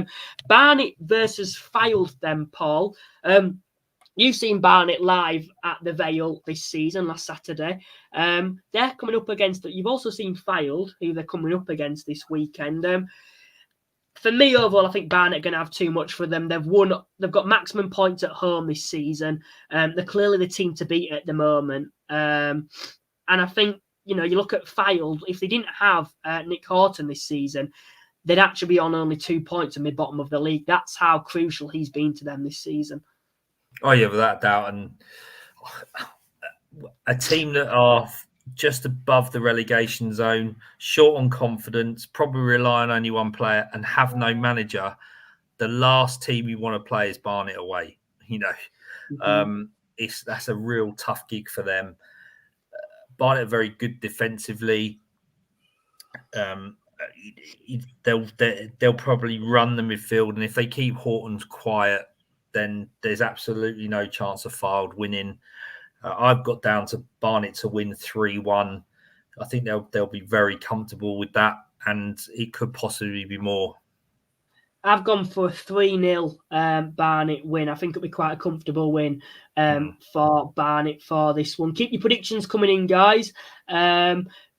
Barnet versus Fylde then, Paul. You've seen Barnet live at the Vale this season, last Saturday. They're coming up against, you've also seen Fylde, who they're coming up against this weekend. For me, overall, I think Barnet are going to have too much for them. They've got maximum points at home this season. They're clearly the team to beat at the moment. And I think, you look at Fylde, if they didn't have Nick Horton this season, they'd actually be on only 2 points in mid-bottom of the league. That's how crucial he's been to them this season. Oh, yeah, without doubt. And a team that are just above the relegation zone, short on confidence, probably rely on only one player and have no manager, the last team you want to play is Barnet away. That's a real tough gig for them. Barnet are very good defensively. They'll probably run the midfield, and if they keep Horton quiet, then there's absolutely no chance of Fylde winning. I've got down to Barnet to win 3-1. I think they'll be very comfortable with that, and it could possibly be more. I've gone for a 3-0 Barnet win. I think it'll be quite a comfortable win for Barnet for this one. Keep your predictions coming in, guys.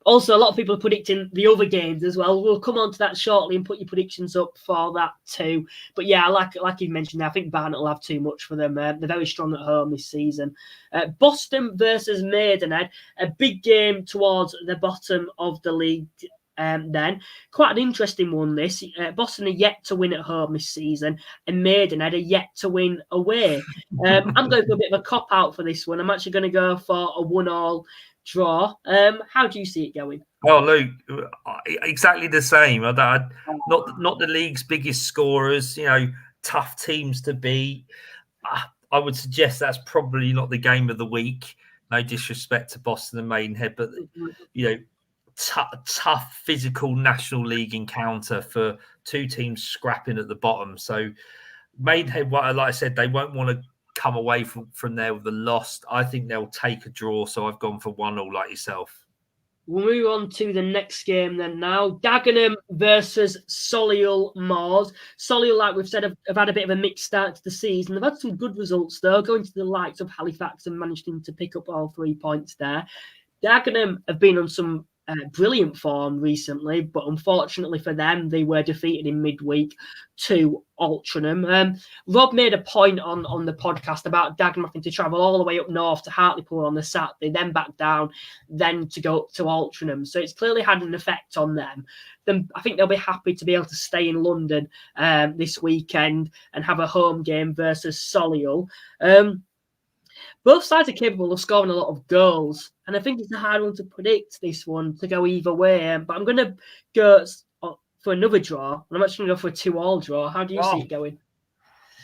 Also, a lot of people are predicting the other games as well. We'll come on to that shortly and put your predictions up for that too. But yeah, like you mentioned, I think Barnet will have too much for them. They're very strong at home this season. Boston versus Maidenhead, a big game towards the bottom of the league. Then quite an interesting one. This Boston are yet to win at home this season, and Maidenhead are yet to win away. I'm going for a bit of a cop out for this one. I'm actually going to go for a 1-1 draw. How do you see it going? Oh, Luke, exactly the same. Not the league's biggest scorers. Tough teams to beat. I would suggest that's probably not the game of the week. No disrespect to Boston and Maidenhead, but tough physical National League encounter for two teams scrapping at the bottom. So Maidenhead, like I said, they won't want to come away from there with a loss. I think they'll take a draw. So I've gone for 1-1 like yourself. We'll move on to the next game then now. Dagenham versus Solihull Moors. Solihull, like we've said, have had a bit of a mixed start to the season. They've had some good results, though, going to the likes of Halifax and managing to pick up all 3 points there. Dagenham have been on some brilliant form recently, but unfortunately for them, they were defeated in midweek to Altrincham. Rob made a point on the podcast about Dagenham having to travel all the way up north to Hartlepool on the Saturday, then back down, then to go up to Altrincham. So it's clearly had an effect on them. Then I think they'll be happy to be able to stay in London this weekend and have a home game versus Solihull. Both sides are capable of scoring a lot of goals, and I think it's a hard one to predict, this one, to go either way. But I'm going to go for another draw, and I'm actually going to go for a 2-2 draw. How do you see it going?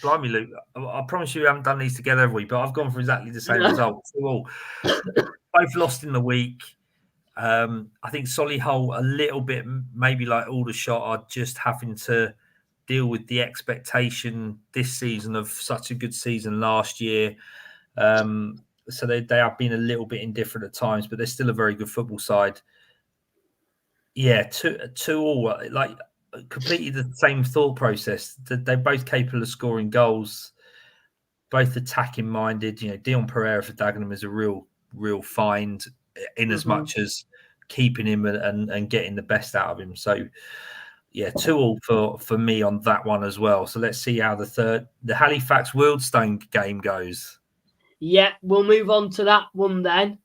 Blimey, Luke. I promise you we haven't done these together, have we? But I've gone for exactly the same result. 2-2. Both lost in the week. I think Solihull a little bit, maybe like Aldershot, are just having to deal with the expectation this season of such a good season last year. So they have been a little bit indifferent at times, but they're still a very good football side. Yeah, 2-2, like completely the same thought process. They're both capable of scoring goals, both attacking minded. You know, Dion Pereira for Dagenham is a real find in as much as keeping him and getting the best out of him. So yeah, 2-2 for me on that one as well. So let's see how the Halifax Wealdstone game goes. Yeah, we'll move on to that one then.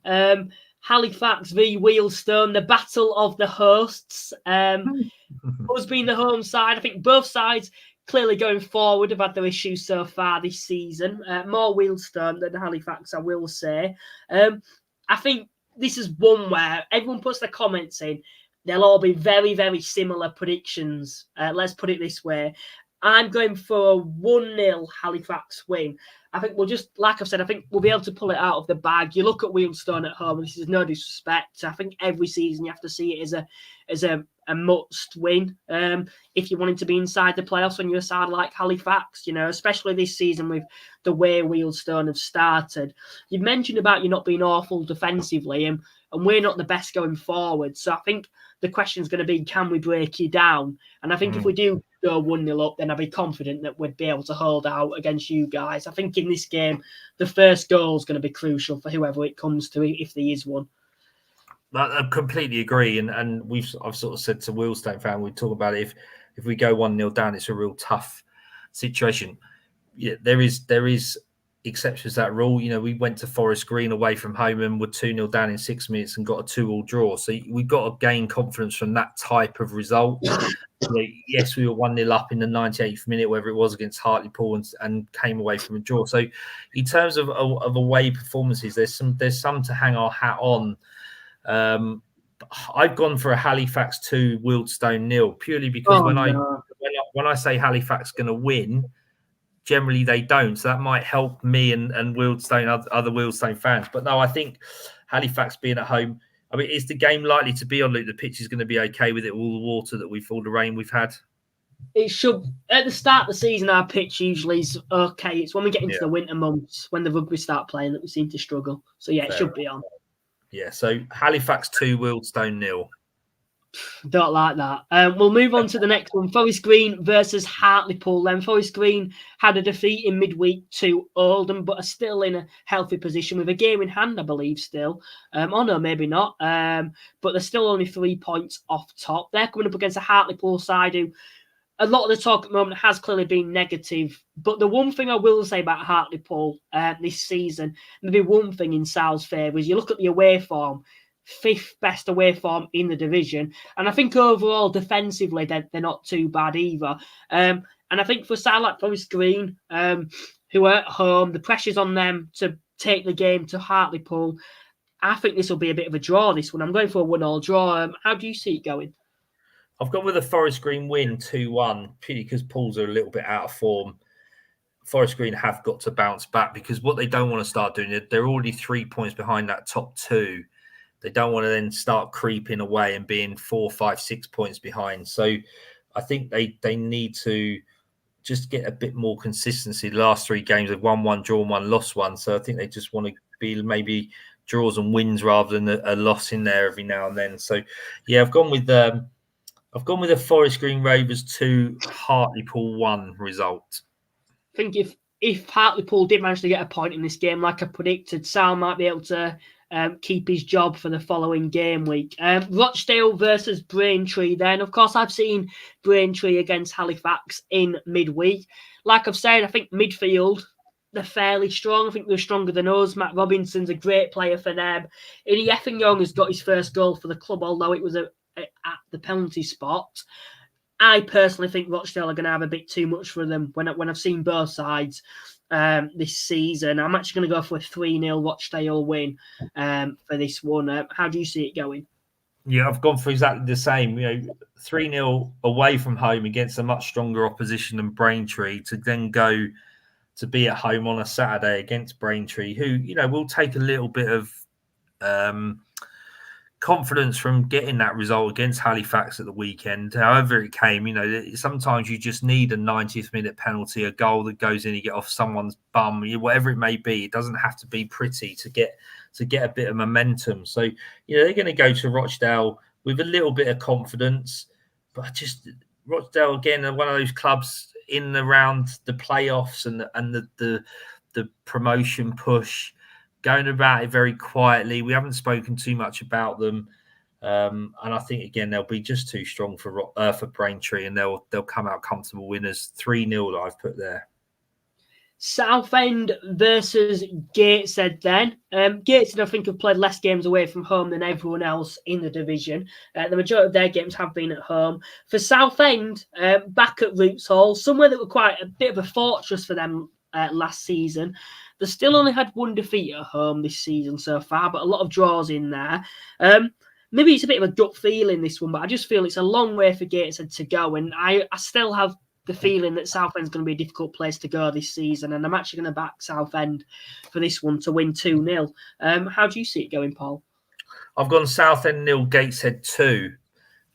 Halifax v Wealdstone, the battle of the hosts. Us being the home side, I think both sides clearly going forward have had their issues so far this season. More Wealdstone than Halifax, I will say. I think this is one where everyone puts their comments in. They'll all be very, very similar predictions. Let's put it this way. I'm going for a 1-0 Halifax win. I think we'll just, like I've said, I think we'll be able to pull it out of the bag. You look at Wealdstone at home, and this is no disrespect. I think every season you have to see it as a must win. If you're wanting to be inside the playoffs when you're a side like Halifax, you know, especially this season with the way Wealdstone have started. You mentioned about you not being awful defensively, and we're not the best going forward. So I think the question is going to be, can we break you down? And I think if we do go 1-0 up, then I'd be confident that we'd be able to hold out against you guys. I think in this game, the first goal is going to be crucial for whoever it comes to, if there is one. I completely agree, and I've sort of said to Wealdstone fan, we talk about it. If we go 1-0 down, it's a real tough situation. Yeah, there is exceptions to that rule. You know, we went to Forest Green away from home and were 2-0 down in 6 minutes and got a 2-2 draw. So we've got to gain confidence from that type of result. Yes, we were 1-0 up in the 98th minute, whether it was against Hartlepool, and came away from a draw. So in terms of away performances, there's some to hang our hat on. I've gone for a Halifax 2, Wealdstone 0, purely because when I say Halifax going to win, generally they don't. So that might help me and Wealdstone, other Wealdstone fans. But no, I think Halifax being at home, I mean, is the game likely to be on, Luke? The pitch is going to be okay with it, all the water that all the rain we've had? It should. At the start of the season, our pitch usually is okay. It's when we get into the winter months, when the rugby start playing, that we seem to struggle. So yeah, it should be on. Yeah, so Halifax 2, Wealdstone 0. Don't like that. We'll move on to the next one. Forest Green versus Hartlepool. Then Forest Green had a defeat in midweek to Oldham, but are still in a healthy position with a game in hand, I believe, still. Oh, no, maybe not. But they're still only 3 points off top. They're coming up against a Hartlepool side who a lot of the talk at the moment has clearly been negative. But the one thing I will say about Hartlepool this season, maybe one thing in Sal's favour, is you look at the away form, 5th best away form in the division. And I think overall, defensively, they're not too bad either. And I think for a side like Forest Green, who are at home, the pressure's on them to take the game to Hartlepool. I think this will be a bit of a draw, this one. I'm going for a 1-1 draw. How do you see it going? I've gone with a Forest Green win 2-1, purely because Pools are a little bit out of form. Forest Green have got to bounce back, because what they don't want to start doing, they're already 3 points behind that top 2. They don't want to then start creeping away and being 4, 5, 6 points behind. So I think they need to just get a bit more consistency. The last 3 games have won 1, drawn 1, lost 1. So I think they just want to be maybe draws and wins rather than a loss in there every now and then. So, yeah, I've gone with a Forest Green Rovers 2, Hartlepool 1 result. I think if Hartlepool did manage to get a point in this game, like I predicted, Sal might be able to keep his job for the following game week. Rochdale versus Braintree then. Of course, I've seen Braintree against Halifax in midweek. Like I've said, I think midfield, they're fairly strong. I think they're stronger than us. Matt Robinson's a great player for them. Ini Effenyoung has got his first goal for the club, although it was at the penalty spot. I personally think Rochdale are going to have a bit too much for them when I've seen both sides this season. I'm actually going to go for a 3-0 Rochdale win for this one. How do you see it going? Yeah, I've gone for exactly the same. 3-0 away from home against a much stronger opposition than Braintree, to then go to be at home on a Saturday against Braintree, who, will take a little bit of confidence from getting that result against Halifax at the weekend. However it came, sometimes you just need a 90th minute penalty, a goal that goes in, you get off someone's bum, whatever it may be. It doesn't have to be pretty to get a bit of momentum. So, they're going to go to Rochdale with a little bit of confidence, but just Rochdale again are one of those clubs in and around the playoffs and the promotion push, going about it very quietly. We haven't spoken too much about them, and I think again they'll be just too strong for Braintree, and they'll come out comfortable winners. 3-0 that I've put there. Southend versus Gateshead then. Gateshead, I think, have played less games away from home than everyone else in the division. The majority of their games have been at home. For Southend, back at Roots Hall, somewhere that were quite a bit of a fortress for them last season. They still only had one defeat at home this season so far, but a lot of draws in there. Maybe it's a bit of a gut feeling, this one, but I just feel it's a long way for Gateshead to go, and I still have the feeling that Southend's going to be a difficult place to go this season, and I'm actually going to back Southend for this one to win 2-0. How do you see it going, Paul? I've gone Southend 0, Gateshead 2.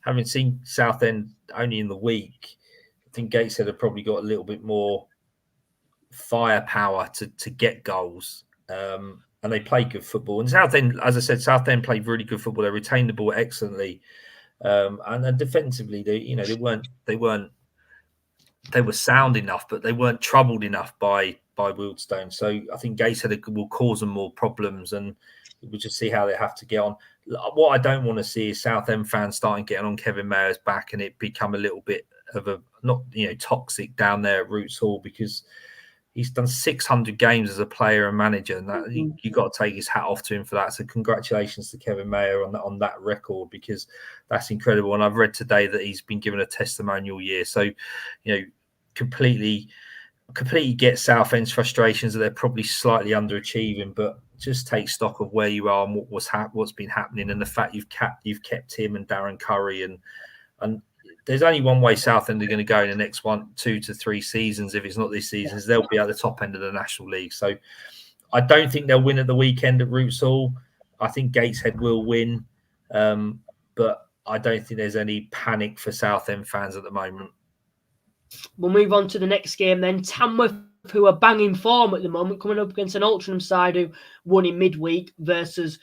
Having seen Southend only in the week, I think Gateshead have probably got a little bit more firepower to get goals, and they play good football. And Southend, as I said, Southend played really good football. They retained the ball excellently, and then defensively, they were sound enough, but they weren't troubled enough by Wealdstone. So I think Gateshead will cause them more problems, and we'll just see how they have to get on. What I don't want to see is Southend fans starting getting on Kevin Mayer's back, and it become a little bit of a toxic down there at Roots Hall, because he's done 600 games as a player and manager, and you've got to take his hat off to him for that. So congratulations to Kevin Mayer on that record, because that's incredible. And I've read today that he's been given a testimonial year. So, completely get Southend's frustrations that they're probably slightly underachieving, but just take stock of where you are and what's been happening, and the fact you've kept him and Darren Curry, and there's only one way Southend are going to go in the next 1, 2 to 3 seasons. If it's not this season, they'll be at the top end of the National League. So I don't think they'll win at the weekend at Roots Hall. I think Gateshead will win, but I don't think there's any panic for Southend fans at the moment. We'll move on to the next game then. Tamworth, who are banging form at the moment, coming up against an Altrincham side who won in midweek versus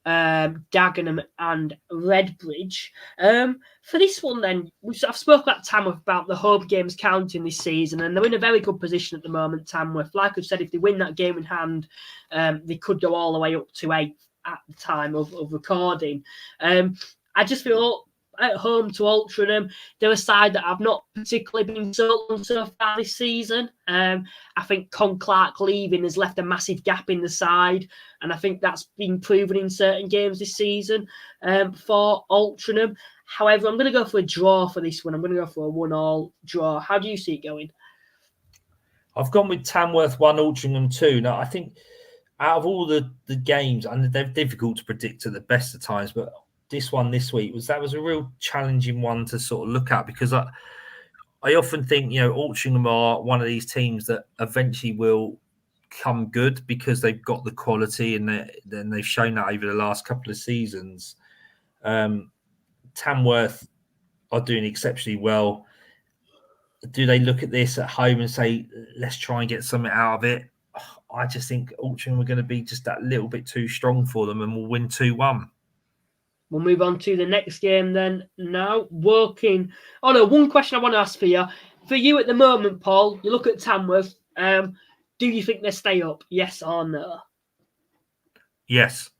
Dagenham and Redbridge. For this one then, I've spoken at Tamworth about the home games counting this season, and they're in a very good position at the moment, Tamworth. Like I've said, if they win that game in hand, they could go all the way up to 8th at the time of recording. I just feel at home to Altrincham, they're a side that I've not particularly been sold on so far this season. I think Con Clark leaving has left a massive gap in the side, and I think that's been proven in certain games this season for Altrincham. However, I'm going to go for a draw for this one. I'm going to go for a 1-1 draw. How do you see it going? I've gone with Tamworth 1, Altrincham 2. Now, I think out of all the games, and they're difficult to predict at the best of times, but this one this week was a real challenging one to sort of look at, because I often think, Altrincham are one of these teams that eventually will come good because they've got the quality, and then they've shown that over the last couple of seasons. Tamworth are doing exceptionally well. Do they look at this at home and say, let's try and get something out of it? I just think Altrincham were going to be just that little bit too strong for them, and we'll win 2-1. We'll move on to the next game then. Now, Woking. Oh no, one question I want to ask for you. For you at the moment, Paul, you look at Tamworth. Do you think they stay up? Yes or no? Yes.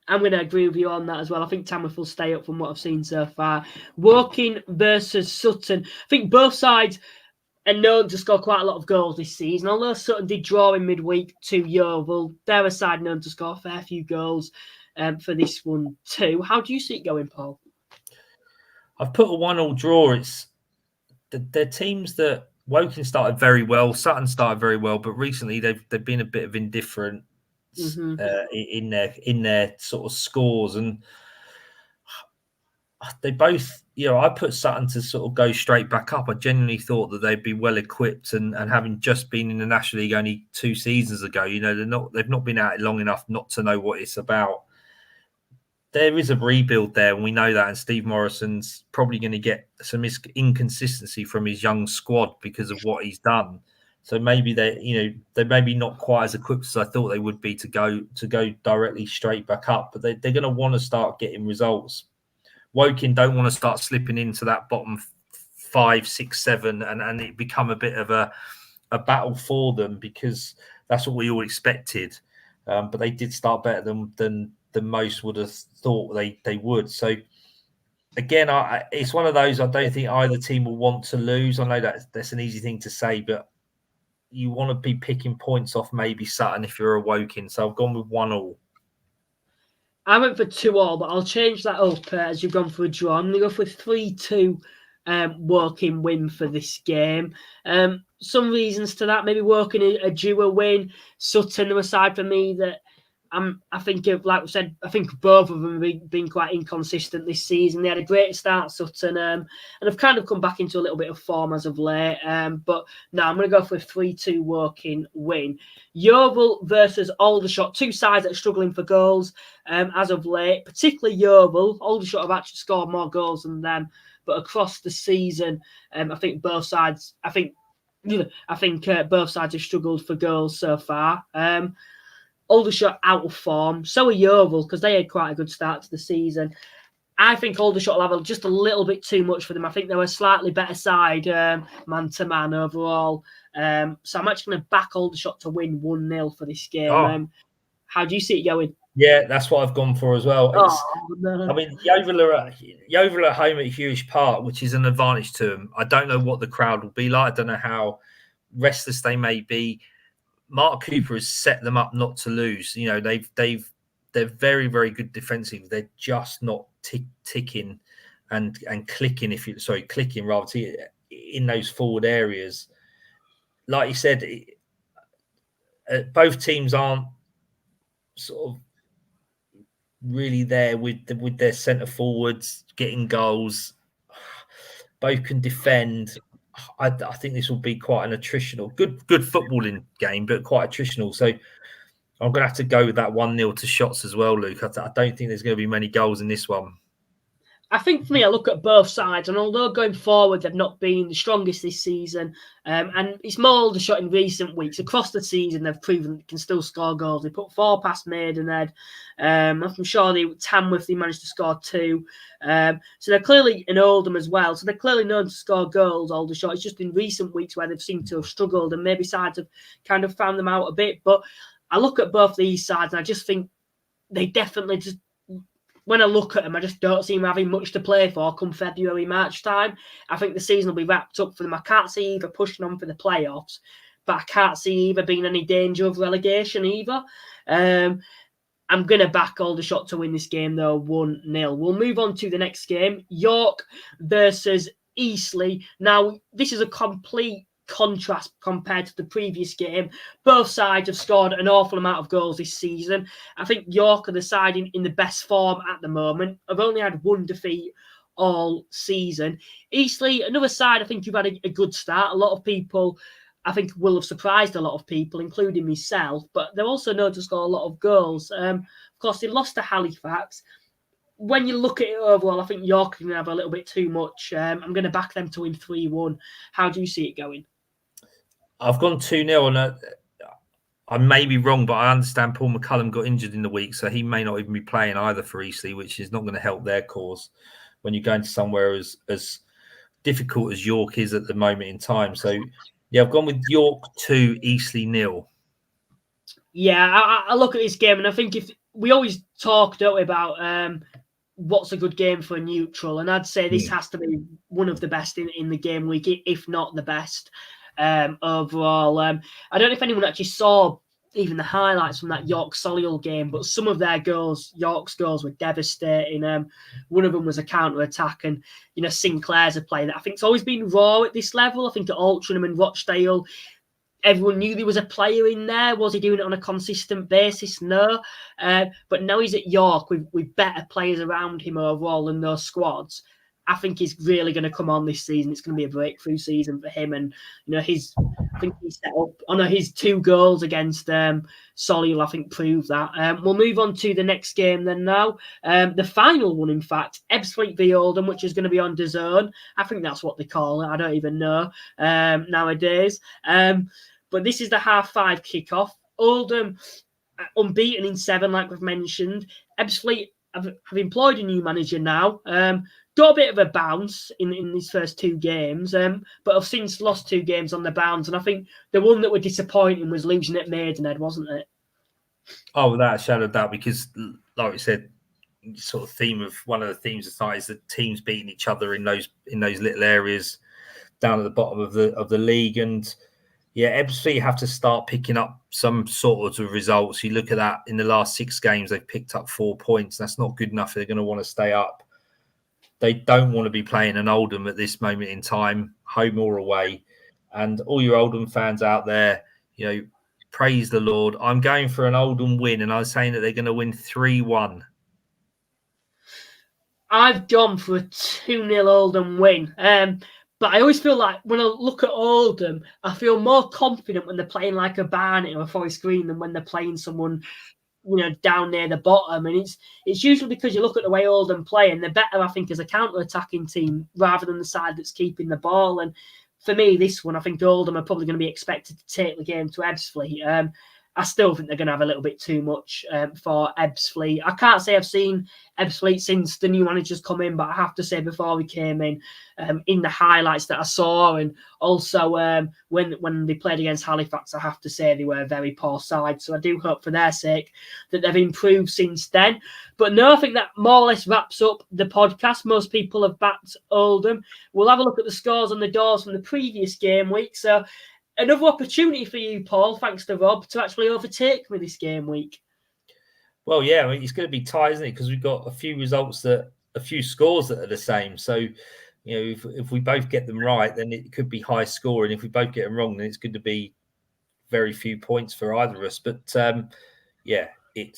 I'm going to agree with you on that as well. I think Tamworth will stay up from what I've seen so far. Woking versus Sutton. I think both sides are known to score quite a lot of goals this season. Although Sutton did draw in midweek to Yeovil, they're a side known to score a fair few goals for this one too. How do you see it going, Paul? I've put a 1-1 draw. It's they're teams that Woking started very well, Sutton started very well, but recently they've been a bit of indifferent in their sort of scores, and they both, I put Sutton to sort of go straight back up. I genuinely thought that they'd be well equipped, and having just been in the National League only 2 seasons ago, they've not been at it long enough not to know what it's about. There is a rebuild there, and we know that. And Steve Morrison's probably going to get some inconsistency from his young squad because of what he's done. So maybe they're maybe not quite as equipped as I thought they would be to go directly straight back up. But they're going to want to start getting results. Woking don't want to start slipping into that bottom 5, 6, 7, and it become a bit of a battle for them, because that's what we all expected. But they did start better than most would have thought they would. So again, it's one of those, I don't think either team will want to lose. I know that's an easy thing to say, but you want to be picking points off maybe Sutton if you're a Woking. So I've gone with 1-1. I went for 2-2, but I'll change that up as you've gone for a draw. I'm going to go for 3-2 Woking win for this game. Some reasons to that, maybe Woking a dual win. Sutton, aside for me, that I think, like we said, I think both of them have been quite inconsistent this season. They had a great start, Sutton, and have kind of come back into a little bit of form as of late. But no, I'm going to go for a 3-2 Woking win. Yeovil versus Aldershot, 2 sides that are struggling for goals as of late, particularly Yeovil. Aldershot have actually scored more goals than them, but across the season, I think both sides. I think both sides have struggled for goals so far. Aldershot out of form. So are Yeovil, because they had quite a good start to the season. I think Aldershot will have just a little bit too much for them. I think they're a slightly better side, man-to-man overall. So I'm actually going to back Aldershot to win 1-0 for this game. How do you see it going? Yeah, that's what I've gone for as well. No. I mean, Yeovil are at home at Huish Park, which is an advantage to them. I don't know what the crowd will be like. I don't know how restless they may be. Mark Cooper has set them up not to lose. They're very, very good defensively. They're just not ticking and clicking. Clicking rather in those forward areas. Like you said, both teams aren't sort of really there with their centre forwards getting goals. Both can defend. I think this will be quite an attritional, good footballing game, but quite attritional. So I'm going to have to go with that 1-0 to Shots as well, Luke. I don't think there's going to be many goals in this one. I think for me, I look at both sides, and although going forward they've not been the strongest this season, and it's more Aldershot in recent weeks. Across the season, they've proven they can still score goals. They put 4 past Maidenhead. I'm sure Tamworth they managed to score 2. So they're clearly in Oldham as well. So they're clearly known to score goals, Aldershot. It's just in recent weeks where they've seemed to have struggled, and maybe sides have kind of found them out a bit. But I look at both these sides, and I just think they definitely just. When I look at them, I just don't seem having much to play for come February, March time. I think the season will be wrapped up for them. I can't see either pushing on for the playoffs, but I can't see either being any danger of relegation either. I'm going to back Aldershot to win this game, though, 1-0. We'll move on to the next game, York versus Eastleigh. Now, this is a complete contrast compared to the previous game. Both sides have scored an awful amount of goals this season. I think York are the side in the best form at the moment. I've only had 1 defeat all season. Eastleigh, another side, I think you've had a good start. A lot of people, I think, will have surprised a lot of people, including myself, but they're also known to score a lot of goals. Of course, they lost to Halifax. When you look at it overall, I think York are going to have a little bit too much. I'm going to back them to win 3-1. How do you see it going? I've gone 2-0, and I may be wrong, but I understand Paul McCullum got injured in the week, so he may not even be playing either for Eastleigh, which is not going to help their cause when you're going to somewhere as difficult as York is at the moment in time. So, yeah, I've gone with York 2, Eastleigh 0. Yeah, I look at this game and I think if we always talk, don't we, about what's a good game for a neutral, and I'd say this has to be one of the best in the game week, if not the best overall. I don't know if anyone actually saw even the highlights from that York Solihull game, but some of their goals, York's goals, were devastating. One of them was a counter attack, and Sinclair's a player that I think it's always been raw at this level. I think at Altrincham and Rochdale, everyone knew there was a player in there. Was he doing it on a consistent basis? No. But now he's at York with better players around him overall than those squads. I think he's really going to come on this season. It's going to be a breakthrough season for him. And, I think he set up, his 2 goals against Solihull, I think, prove that. We'll move on to the next game then now. The final one, in fact, Ebbsfleet v Oldham, which is going to be on DAZN. I think that's what they call it. I don't even know nowadays. But this is the 5:30 kickoff. Oldham unbeaten in 7, like we've mentioned. Ebbsfleet have employed a new manager now. Got a bit of a bounce in these first 2 games, but have since lost 2 games on the bounce. And I think the one that were disappointing was losing at Maidenhead, wasn't it? Oh, without a shadow of doubt, because, like we said, sort of one of the themes of tonight is that teams beating each other in those little areas down at the bottom of the league. And yeah, Ebbsfleet have to start picking up some sort of results. You look at that in the last 6 games, they've picked up 4 points. That's not good enough. They're going to want to stay up. They don't want to be playing an Oldham at this moment in time, home or away. And all your Oldham fans out there, praise the Lord. I'm going for an Oldham win, and I'm saying that they're going to win 3-1. I've gone for a 2-0 Oldham win. But I always feel like when I look at Oldham, I feel more confident when they're playing like a Barnet or a Forest Green than when they're playing someone down near the bottom. And it's usually because you look at the way Oldham play, and they're better, I think, as a counter-attacking team rather than the side that's keeping the ball. And for me, this one, I think Oldham are probably going to be expected to take the game to Ebbsfleet. I still think they're going to have a little bit too much for Ebbsfleet. I can't say I've seen Ebbsfleet since the new manager's come in, but I have to say before we came in the highlights that I saw, and also when they played against Halifax, I have to say they were a very poor side. So I do hope for their sake that they've improved since then. But no, I think that more or less wraps up the podcast. Most people have backed Oldham. We'll have a look at the scores on the doors from the previous game week. So another opportunity for you, Paul, thanks to Rob, to actually overtake me this game week. Well, yeah, I mean, it's going to be tight, isn't it? Because we've got a few scores that are the same. So, if we both get them right, then it could be high scoring. If we both get them wrong, then it's going to be very few points for either of us. But yeah, it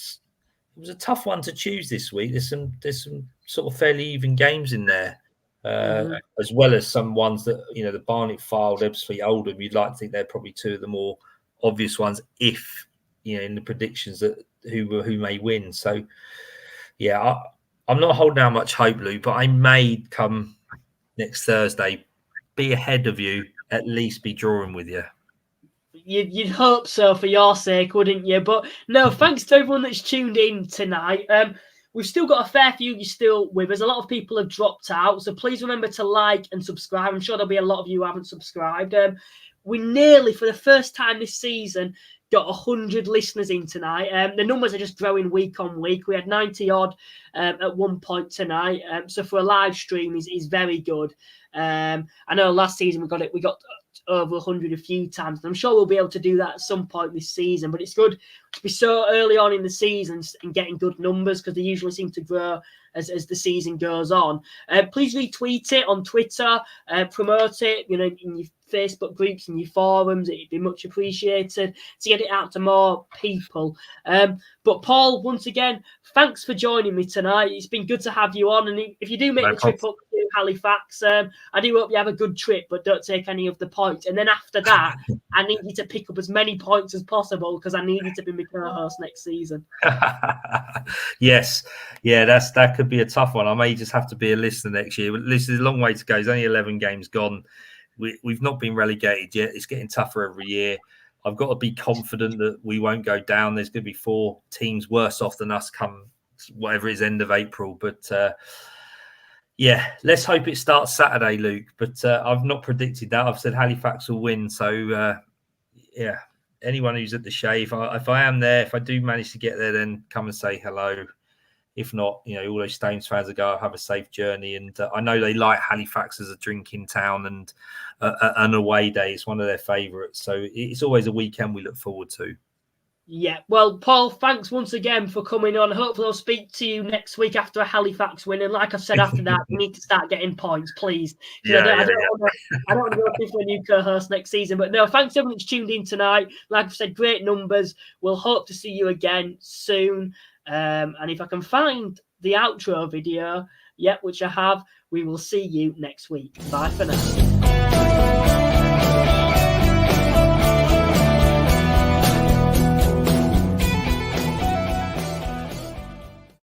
was a tough one to choose this week. There's some sort of fairly even games in there. As well as some ones that, the Barnet Fylde, Ebbsfleet, Oldham, you'd like to think they're probably 2 of the more obvious ones if, in the predictions that who may win. So, yeah, I'm not holding out much hope, Lou, but I may come next Thursday be ahead of you, at least be drawing with you. You'd hope so for your sake, wouldn't you? But no, thanks to everyone that's tuned in tonight. We've still got a fair few you still with us. A lot of people have dropped out, so please remember to like and subscribe. I'm sure there'll be a lot of you who haven't subscribed. We nearly, for the first time this season, got 100 listeners in tonight. The numbers are just growing week on week. We had 90 odd at one point tonight. So for a live stream is very good. I know last season we got over 100 a few times, and I'm sure we'll be able to do that at some point this season. But it's good to be so early on in the season and getting good numbers, because they usually seem to grow as the season goes on. Please retweet it on Twitter, promote it, in your Facebook groups and your forums. It'd be much appreciated to get it out to more people. But Paul, once again, thanks for joining me tonight. It's been good to have you on. And if you do make the trip up to Halifax, I do hope you have a good trip, but don't take any of the points. And then after that, I need you to pick up as many points as possible, because I need you to be my co-host next season. Yes. Yeah, that could be a tough one. I may just have to be a listener next year. But this is a long way to go. There's only 11 games gone. We've not been relegated yet. It's getting tougher every year. I've got to be confident that we won't go down. There's going to be 4 teams worse off than us come whatever it is, end of April. But yeah, let's hope it starts Saturday, Luke. But I've not predicted that. I've said Halifax will win. So yeah, anyone who's at the Shea, if I am there, if I do manage to get there, then come and say hello. If not, all those Stones fans will go, have a safe journey. And I know they like Halifax as a drinking town and an away day. It's one of their favourites. So it's always a weekend we look forward to. Yeah, well, Paul, thanks once again for coming on. Hopefully I'll speak to you next week after a Halifax win. And like I said, after that, we need to start getting points, please. I don't want to go through for a new co-host next season. But no, thanks everyone that's tuned in tonight. Like I've said, great numbers. We'll hope to see you again soon. And if I can find the outro video, which I have, we will see you next week. Bye for now.